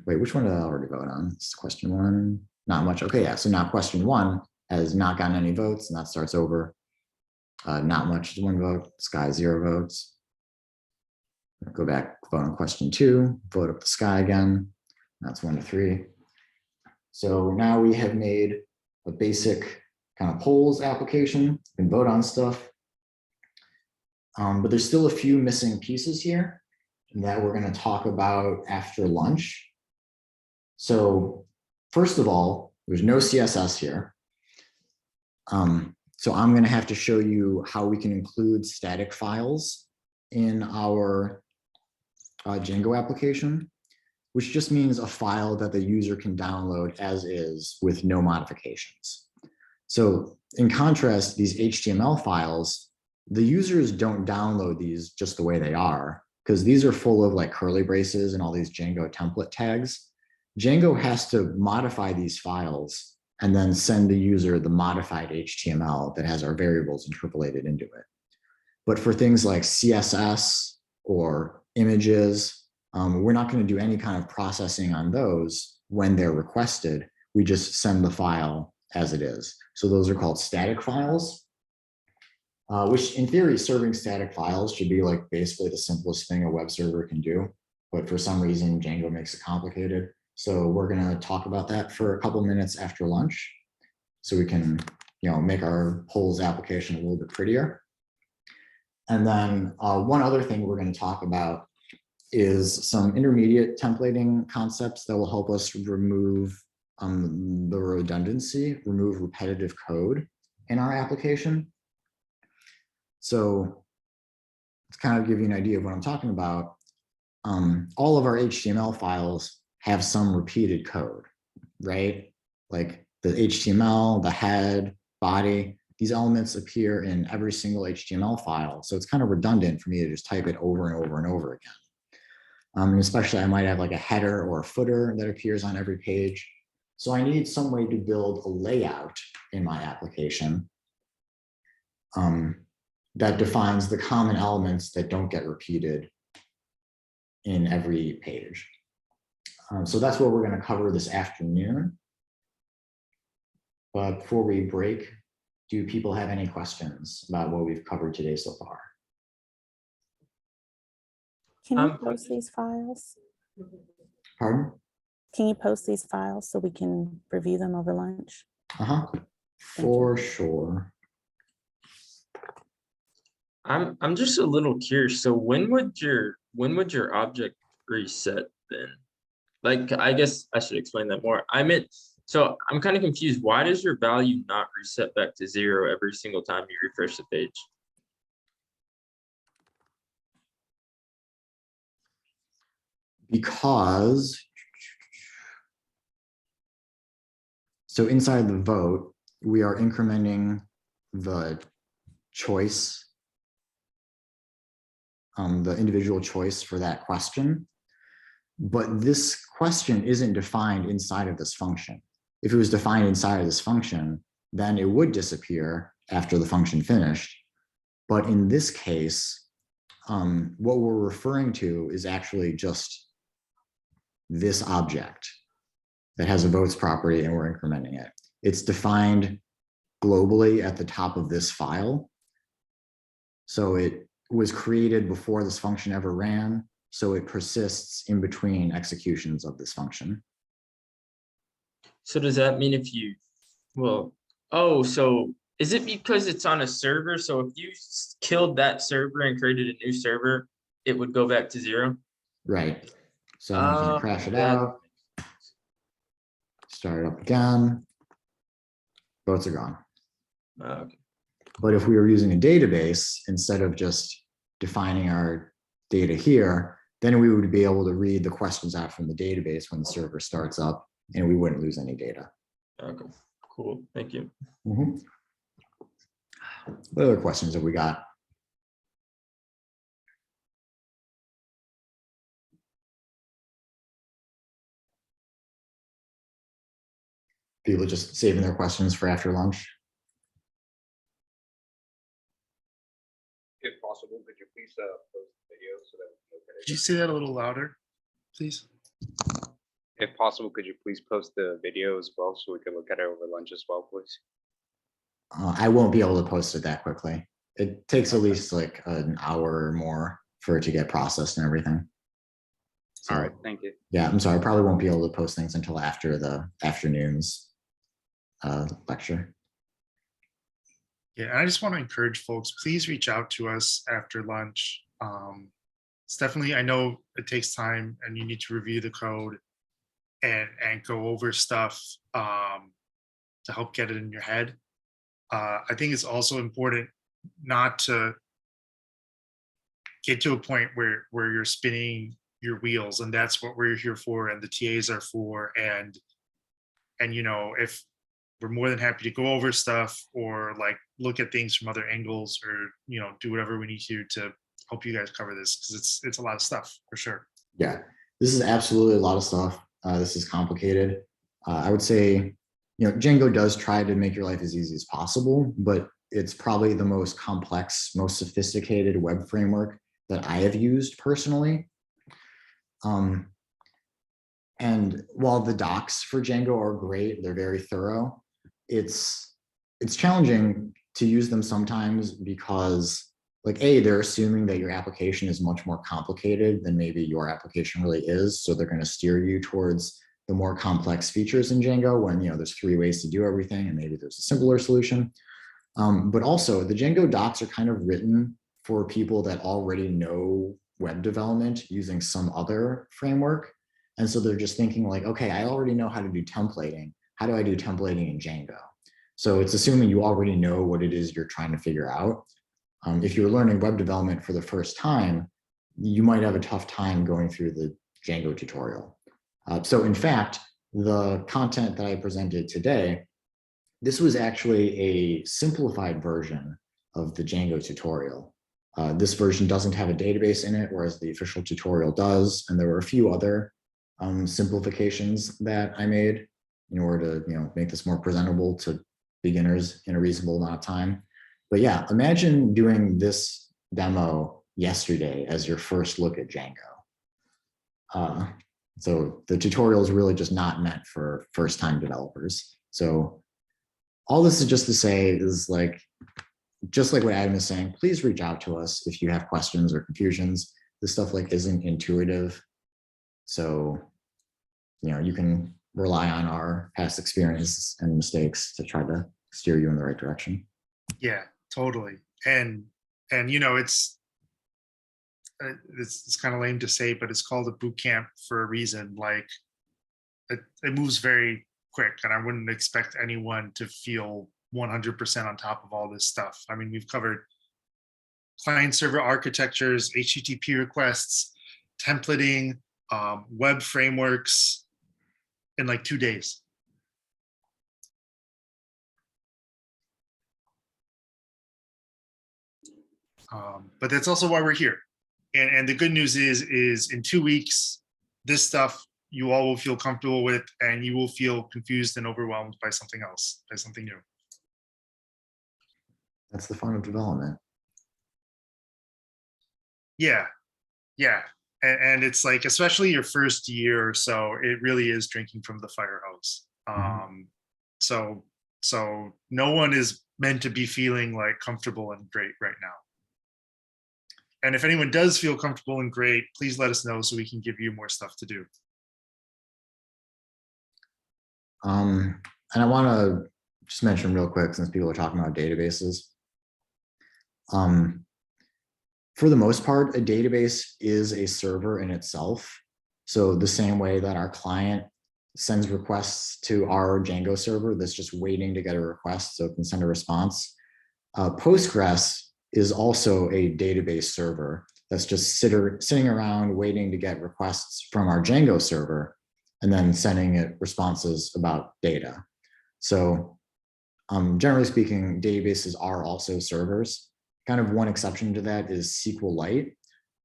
[SPEAKER 1] Wait, which one did I already vote on? It's question 1. Not much. Okay, yeah. So now question 1 has not gotten any votes, and that starts over. Not much is 1 vote. Sky 0 votes. Go back, vote on question 2, vote up the sky again. That's 1 to 3. So now we have made a basic kind of polls application. You can vote on stuff. But there's still a few missing pieces here that we're going to talk about after lunch. So first of all, there's no CSS here. So I'm going to have to show you how we can include static files in our Django application, which just means a file that the user can download as is with no modifications. So in contrast, these HTML files, the users don't download these just the way they are, because these are full of like curly braces and all these Django template tags. Django has to modify these files and then send the user the modified HTML that has our variables interpolated into it. But for things like CSS or images, we're not going to do any kind of processing on those when they're requested. We just send the file as it is. So those are called static files, which in theory, serving static files should be like basically the simplest thing a web server can do. But for some reason, Django makes it complicated. So we're going to talk about that for a couple minutes after lunch, so we can, make our polls application a little bit prettier. And then one other thing we're going to talk about is some intermediate templating concepts that will help us remove the redundancy, remove repetitive code in our application. So to kind of give you an idea of what I'm talking about, all of our HTML files have some repeated code, right? Like the HTML, the head, body, these elements appear in every single HTML file. So it's kind of redundant for me to just type it over and over and over again. And especially I might have like a header or a footer that appears on every page. So I need some way to build a layout in my application that defines the common elements that don't get repeated in every page. So that's what we're going to cover this afternoon. But before we break, do people have any questions about what we've covered today so far?
[SPEAKER 5] Can you post these files?
[SPEAKER 1] Pardon?
[SPEAKER 5] Can you post these files so we can review them over lunch?
[SPEAKER 1] For sure.
[SPEAKER 4] I'm just a little curious. So when would your object reset then? Like, I guess I should explain that more. So I'm kind of confused. Why does your value not reset back to 0 every single time you refresh the page?
[SPEAKER 1] Because, so inside the vote, we are incrementing the choice, the individual choice for that question. But this question isn't defined inside of this function. If it was defined inside of this function, then it would disappear after the function finished. But in this case, what we're referring to is actually just this object that has a votes property, and we're incrementing it. It's defined globally at the top of this file. So it was created before this function ever ran. So it persists in between executions of this function.
[SPEAKER 4] So does that mean if you, so is it because it's on a server? So if you killed that server and created a new server, it would go back to 0?
[SPEAKER 1] Right. So I'm going to crash it out. Start it up again. Votes are gone.
[SPEAKER 4] Okay.
[SPEAKER 1] But if we were using a database, instead of just defining our data here, then we would be able to read the questions out from the database when the server starts up, and we wouldn't lose any data.
[SPEAKER 4] Okay, cool. Thank you.
[SPEAKER 1] What other questions have we got? People just saving their questions for after lunch?
[SPEAKER 11] If possible, could you please post the video so that we can look at
[SPEAKER 8] Could you say that a little louder, please?
[SPEAKER 11] If possible, could you please post the video as well so we can look at it over lunch as well, please?
[SPEAKER 1] I won't be able to post it that quickly. It takes at least like an hour or more for it to get processed and everything. So,
[SPEAKER 11] All right, thank you.
[SPEAKER 1] yeah, I'm sorry, I probably won't be able to post things until after the afternoon's lecture.
[SPEAKER 8] Yeah, and I just want to encourage folks, please reach out to us after lunch. It's definitely, I know it takes time and you need to review the code and go over stuff to help get it in your head. I think it's also important not to get to a point where you're spinning your wheels, and that's what we're here for and the TAs are for. And you know, if we're more than happy to go over stuff or like look at things from other angles, or you know, do whatever we need to help you guys cover this, because it's a lot of stuff for sure.
[SPEAKER 1] Yeah, this is absolutely a lot of stuff. This is complicated. I would say, you know, Django does try to make your life as easy as possible, but it's probably the most complex, most sophisticated web framework that I have used personally. And while the docs for Django are great, they're very thorough, it's challenging to use them sometimes because, like, they're assuming that your application is much more complicated than maybe your application really is. So they're going to steer you towards the more complex features in Django when, you know, there's 3 ways to do everything and maybe there's a simpler solution. But also the Django docs are kind of written for people that already know web development using some other framework. And so they're just thinking like, okay, I already know how to do templating. How do I do templating in Django? So it's assuming you already know what it is you're trying to figure out. If you're learning web development for the first time, you might have a tough time going through the Django tutorial. So in fact, the content that I presented today, this was actually a simplified version of the Django tutorial. This version doesn't have a database in it, whereas the official tutorial does. And there were a few other simplifications that I made in order to, you know, make this more presentable to beginners in a reasonable amount of time. But yeah, imagine doing this demo yesterday as your first look at Django. So the tutorial is really just not meant for first-time developers. So all this is just to say is, like, just like what Adam is saying, please reach out to us if you have questions or confusions. This stuff like isn't intuitive. So, you know, you can rely on our past experience and mistakes to try to steer you in the right direction.
[SPEAKER 8] Yeah, totally. And you know, it's kind of lame to say, but it's called a boot camp for a reason. Like it moves very quick, and I wouldn't expect anyone to feel 100% on top of all this stuff. I mean, we've covered client server architectures, HTTP requests, templating, web frameworks in like 2 days. But that's also why we're here. And the good news is in 2 weeks, this stuff you all will feel comfortable with, and you will feel confused and overwhelmed by something else, by something new.
[SPEAKER 1] That's the fun of development.
[SPEAKER 8] Yeah, yeah. And it's like, especially your first year or so, it really is drinking from the fire hose. So no one is meant to be feeling like comfortable and great right now. And if anyone does feel comfortable and great, please let us know so we can give you more stuff to do.
[SPEAKER 1] And I want to just mention real quick, since people are talking about databases. For the most part, a database is a server in itself. So the same way that our client sends requests to our Django server that's just waiting to get a request so it can send a response. Postgres is also a database server that's just sitting around waiting to get requests from our Django server and then sending it responses about data. So generally speaking, databases are also servers. Kind of one exception to that is SQLite,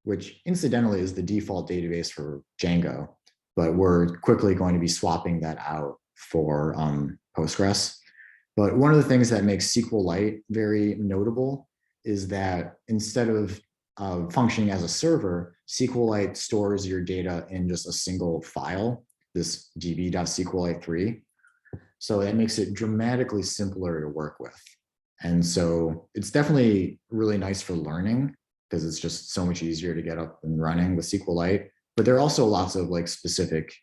[SPEAKER 1] which incidentally is the default database for Django, but we're quickly going to be swapping that out for Postgres. But one of the things that makes SQLite very notable is that instead of functioning as a server, SQLite stores your data in just a single file, this db.sqlite3. So that makes it dramatically simpler to work with. And so it's definitely really nice for learning, because it's just so much easier to get up and running with SQLite. But there are also lots of like specific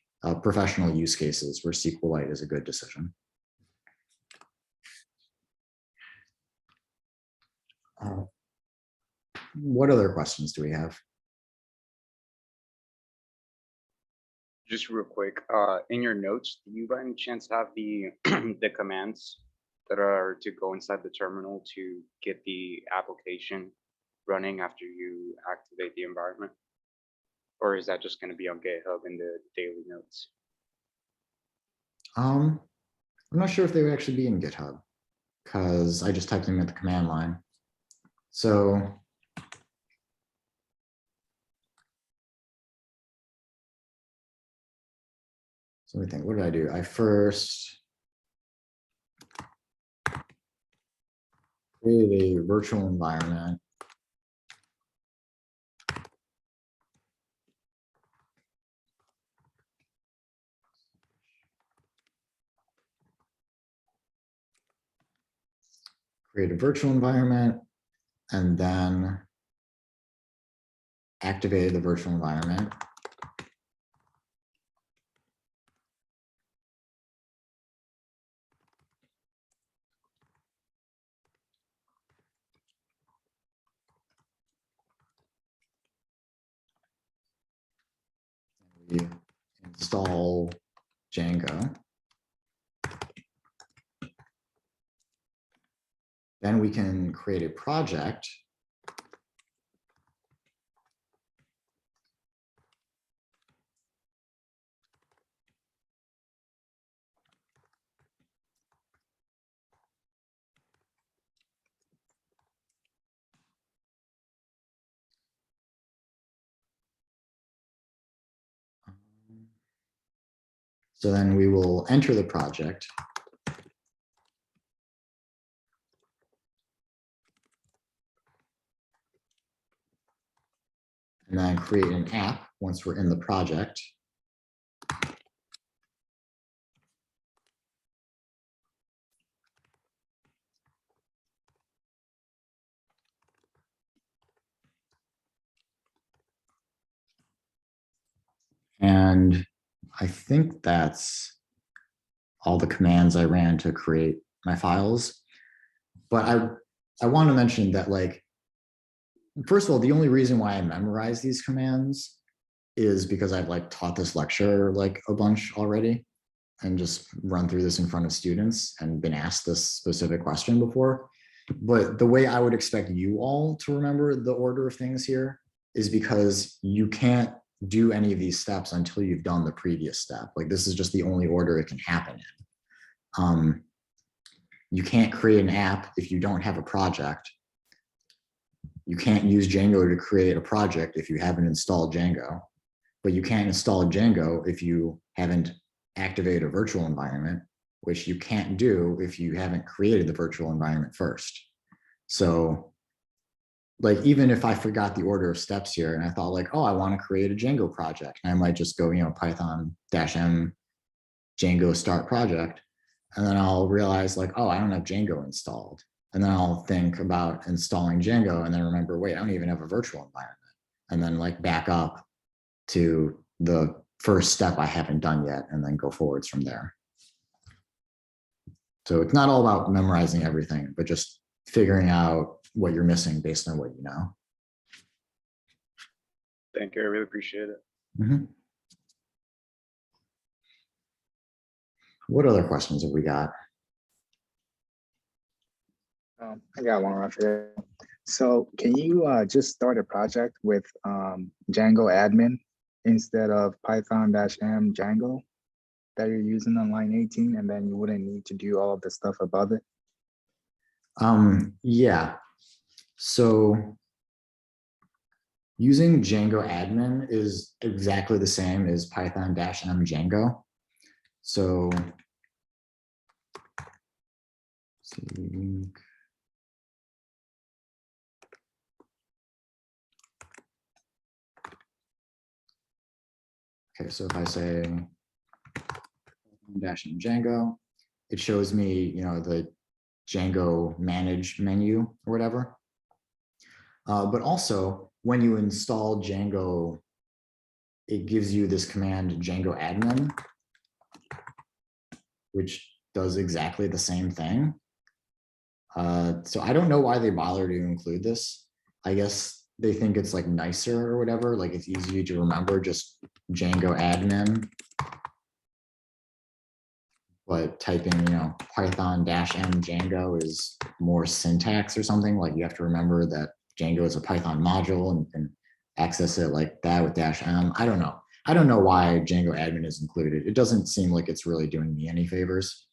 [SPEAKER 1] professional use cases where SQLite is a good decision. What other questions do we have?
[SPEAKER 11] Just real quick, in your notes, do you by any chance have the the commands that are to go inside the terminal to get the application running after you activate the environment? Or is that just going to be on GitHub in the daily notes?
[SPEAKER 1] I'm not sure if they would actually be in GitHub because I just typed them at the command line. So let me think, what did I do? I first created a virtual environment. Create a virtual environment and then activated the virtual environment. We install Django. Then we can create a project. So then we will enter the project. And then create an app once we're in the project. And I think that's all the commands I ran to create my files. But I want to mention that, like, first of all, the only reason why I memorize these commands is because I've like taught this lecture like a bunch already and just run through this in front of students and been asked this specific question before. But the way I would expect you all to remember the order of things here is because you can't do any of these steps until you've done the previous step. Like, this is just the only order it can happen in. You can't create an app if you don't have a project. You can't use Django to create a project if you haven't installed Django, but you can't install Django if you haven't activated a virtual environment, which you can't do if you haven't created the virtual environment first. So, like, even if I forgot the order of steps here and I thought like, oh, I want to create a Django project, and I might just go, Python-m Django start project. And then I'll realize like, oh, I don't have Django installed. And then I'll think about installing Django and then remember, wait, I don't even have a virtual environment. And then like back up to the first step I haven't done yet and then go forwards from there. So it's not all about memorizing everything, but just figuring out what you're missing based on what you know.
[SPEAKER 11] Thank you. I really appreciate it.
[SPEAKER 1] Mm-hmm. What other questions have we got?
[SPEAKER 12] I got one right here. So can you just start a project with Django admin instead of Python-m Django that you're using on line 18, and then you wouldn't need to do all of the stuff above it?
[SPEAKER 1] Yeah. So using Django admin is exactly the same as Python-m Django. So okay, so if I say -m Django, it shows me, the Django manage menu or whatever. But also when you install Django, it gives you this command Django admin, which does exactly the same thing. So I don't know why they bother to include this. I guess they think it's like nicer or whatever, like it's easy to remember, just Django admin. But typing, Python -m Django is more syntax or something. Like you have to remember that Django is a Python module and access it like that with -m. I don't know. I don't know why Django admin is included. It doesn't seem like it's really doing me any favors.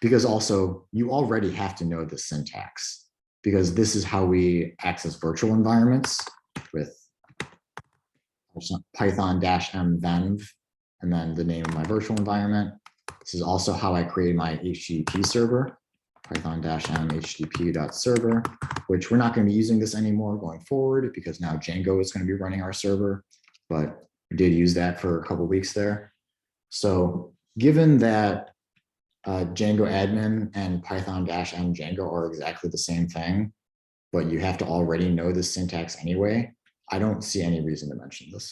[SPEAKER 1] Because also you already have to know the syntax, because this is how we access virtual environments with Python -m venv and then the name of my virtual environment. This is also how I create my HTTP server, Python -m http.server, which we're not going to be using this anymore going forward because now Django is going to be running our server, but we did use that for a couple of weeks there. So given that Django admin and Python -m Django are exactly the same thing, but you have to already know the syntax anyway, I don't see any reason to mention this.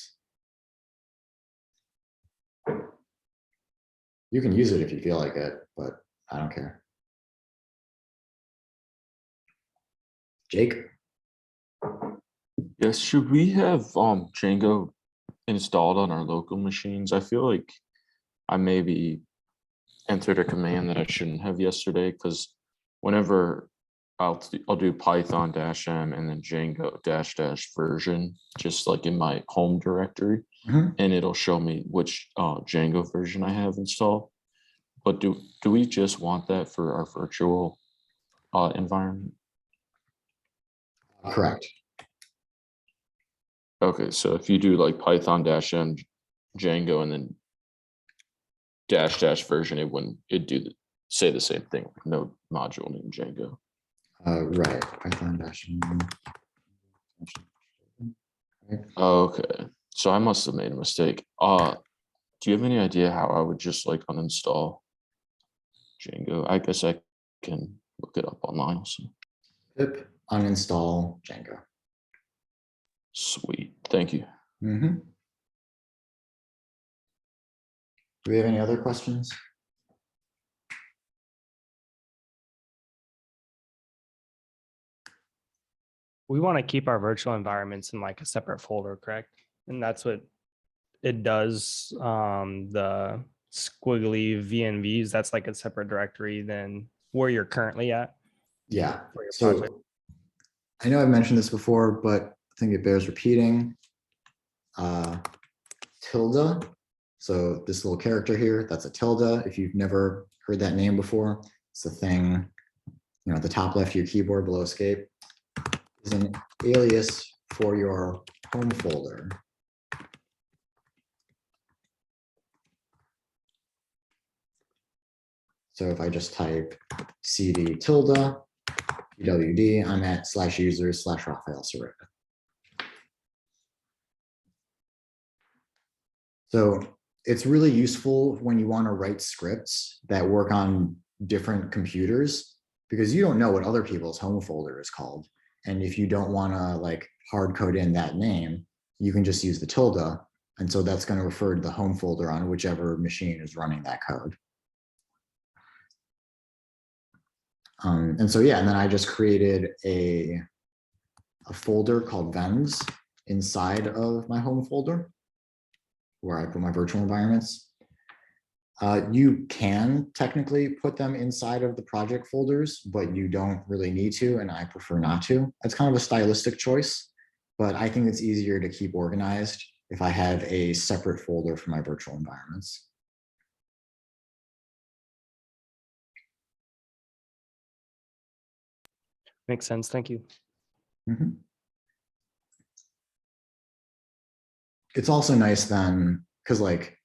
[SPEAKER 1] You can use it if you feel like it, but I don't care. Jake?
[SPEAKER 2] Yes, should we have Django installed on our local machines? I feel like I maybe entered a command that I shouldn't have yesterday, because whenever I'll do Python -m and then Django -- version, just like in my home directory, and it'll show me which Django version I have installed. But do we just want that for our virtual environment?
[SPEAKER 1] Correct.
[SPEAKER 2] Okay, so if you do like Python -m Django and then -- version, it'd say the same thing, like no module named Django.
[SPEAKER 1] Right, Python -m.
[SPEAKER 2] Okay, so I must have made a mistake. Do you have any idea how I would just like uninstall Django? I guess I can look it up online also.
[SPEAKER 1] Pip uninstall Django.
[SPEAKER 2] Sweet, thank you.
[SPEAKER 1] Do we have any other questions?
[SPEAKER 6] We want to keep our virtual environments in like a separate folder, correct? And that's what it does. The squiggly VNVs, that's like a separate directory than where you're currently at.
[SPEAKER 1] Yeah,
[SPEAKER 6] For your
[SPEAKER 1] so
[SPEAKER 6] project.
[SPEAKER 1] I know I've mentioned this before, but I think it bears repeating. Tilde. So this little character here, that's a tilde. If you've never heard that name before, it's the thing, at the top left of your keyboard below escape, is an alias for your home folder. So if I just type cd tilde pwd, I'm at /users/Rafael Serrata. So it's really useful when you want to write scripts that work on different computers, because you don't know what other people's home folder is called. And if you don't want to like hard code in that name, you can just use the tilde. And so that's going to refer to the home folder on whichever machine is running that code. And so, yeah, and then I just created a folder called venvs inside of my home folder where I put my virtual environments. You can technically put them inside of the project folders, but you don't really need to, and I prefer not to. It's kind of a stylistic choice, but I think it's easier to keep organized if I have a separate folder for my virtual environments.
[SPEAKER 6] Makes sense. Thank you.
[SPEAKER 1] It's also nice then, because like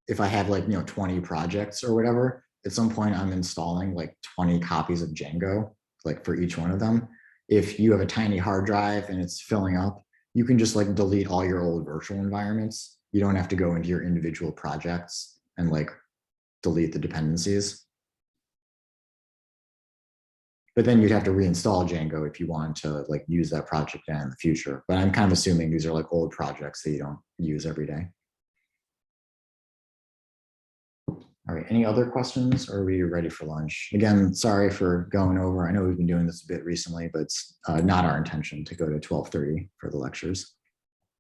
[SPEAKER 1] if I have like 20 projects or whatever, at some point I'm installing like 20 copies of Django, like for each one of them. If you have a tiny hard drive and it's filling up, you can just like delete all your old virtual environments. You don't have to go into your individual projects and like delete the dependencies. But then you'd have to reinstall Django if you wanted to like use that project again in the future. But I'm kind of assuming these are like old projects that you don't use every day. All right, any other questions, or are we ready for lunch? Again, sorry for going over. I know we've been doing this a bit recently, but it's not our intention to go to 12:30 for the lectures.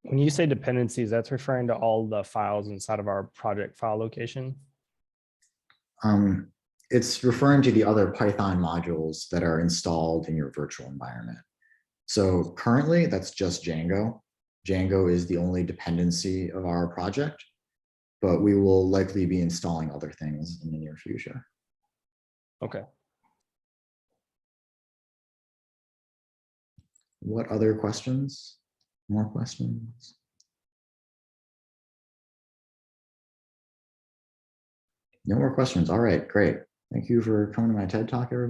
[SPEAKER 6] When you say dependencies, that's referring to all the files inside of our project file location.
[SPEAKER 1] It's referring to the other Python modules that are installed in your virtual environment. So currently that's just Django. Django is the only dependency of our project, but we will likely be installing other things in the near future.
[SPEAKER 6] Okay.
[SPEAKER 1] What other questions? More questions? No more questions. All right, great. Thank you for coming to my TED Talk, everybody.